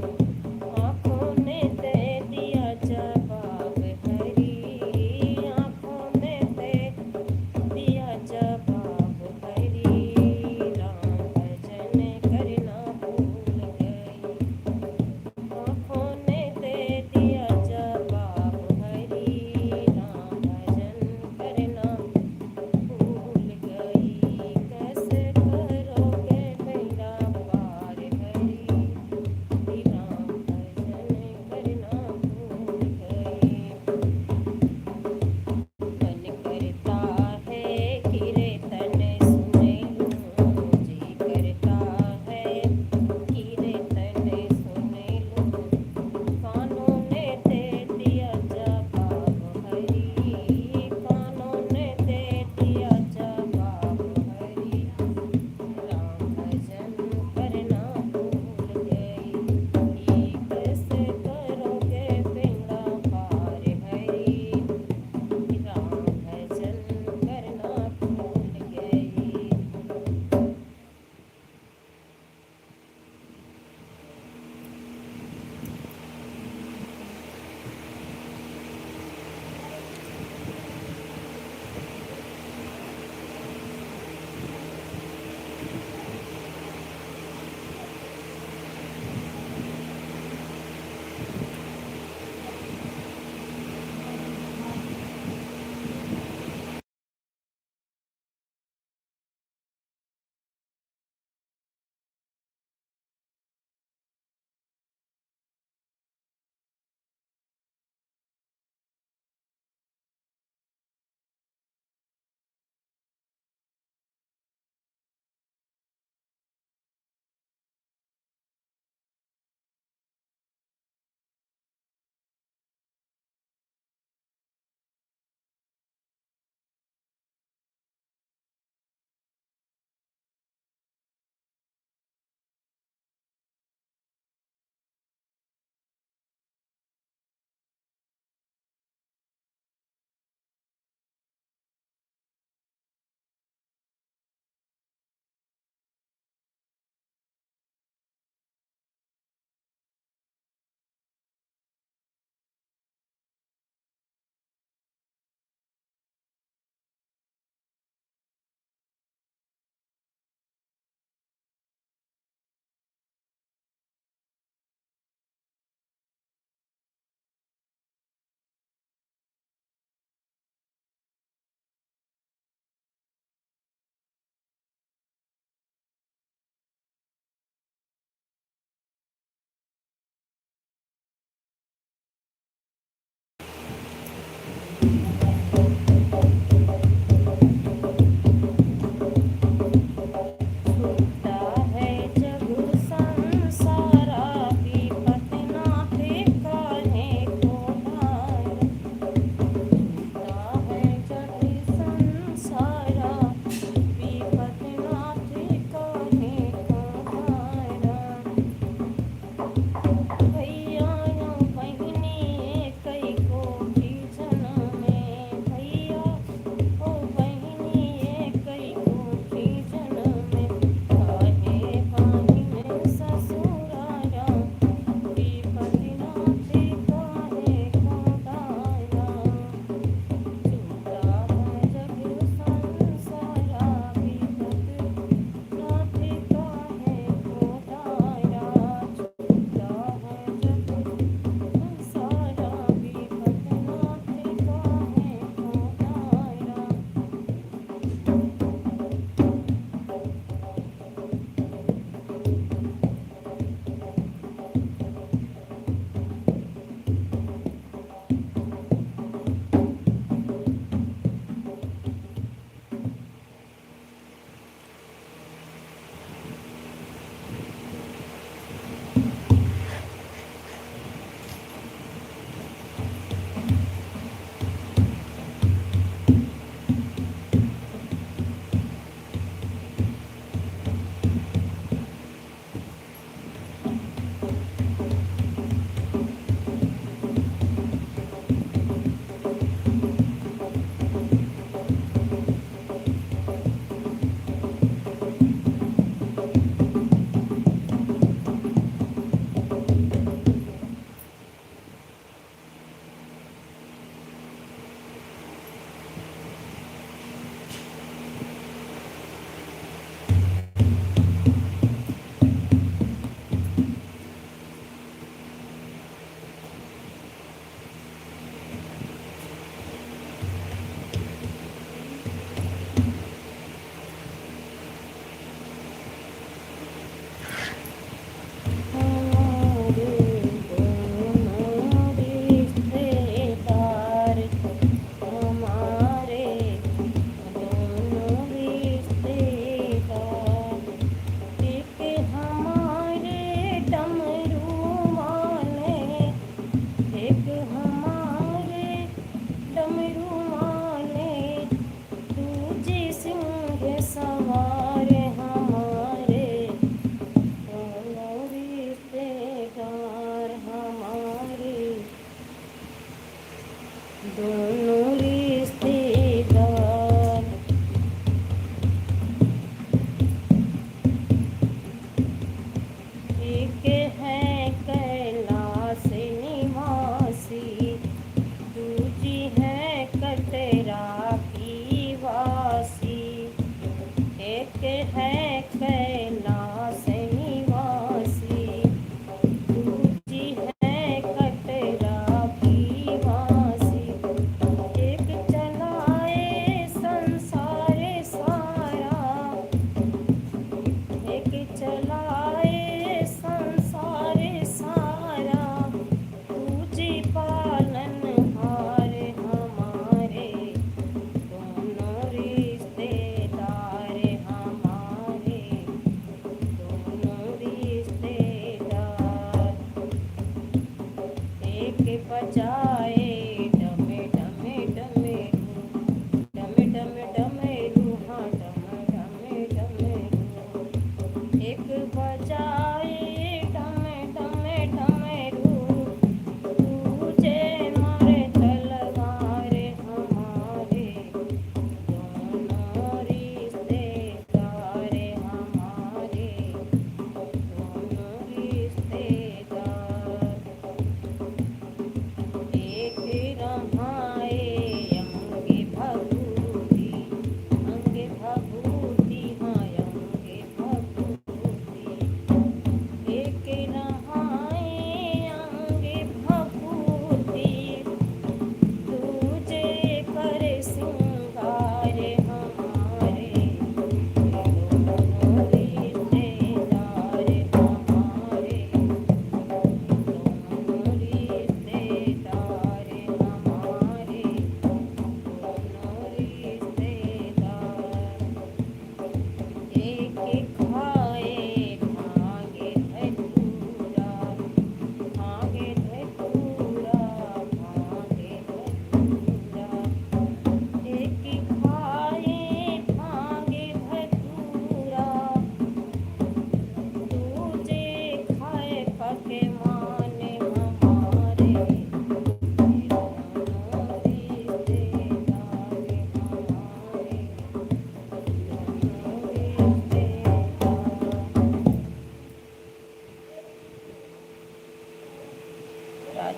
आँखों ने दे दिया जवाब हरी, आँखों ने दे दिया छूटा है जग संसारा, विपत नाथे काहे को भारा। छूटा है जग संसारा, विपत नाथे काहे को भारा। भैया या बहिनी कई को भी जन्मे,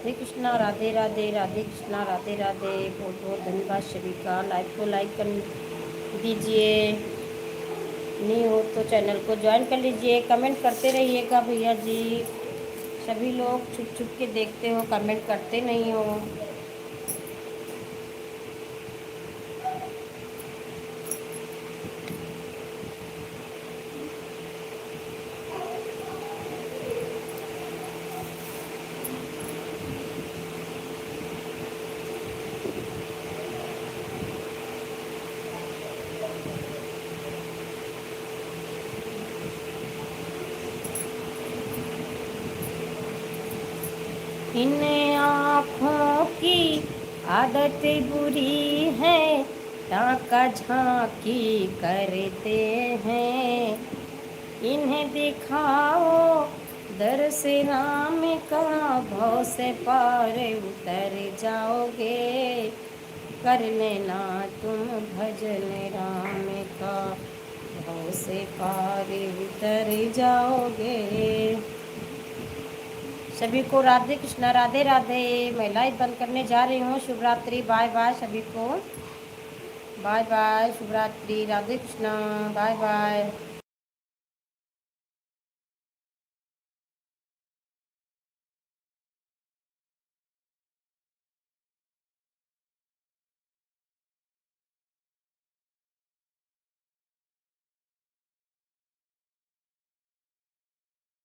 राधे कृष्णा, राधे राधे, राधे कृष्णा, राधे राधे। बहुत बहुत धन्यवाद सभी का। लाइव को लाइक कर दीजिए, नहीं हो तो चैनल को ज्वाइन कर लीजिए। कमेंट करते रहिएगा भैया जी। सभी लोग छुप छुप के देखते हो, कमेंट करते नहीं हो। इन आँखों की आदत बुरी है, टाका झांकी करते हैं। इन्हें दिखाओ दर से राम का, भव से पार उतर जाओगे। कर लेना तुम भजन राम का, भव से पार उतर जाओगे। सभी को राधे कृष्णा, राधे राधे। मैं लाइव बंद करने जा रही हूँ। शुभ रात्रि, बाय बाय सभी को, बाय बाय, शुभ रात्रि, राधे कृष्णा, बाय बाय।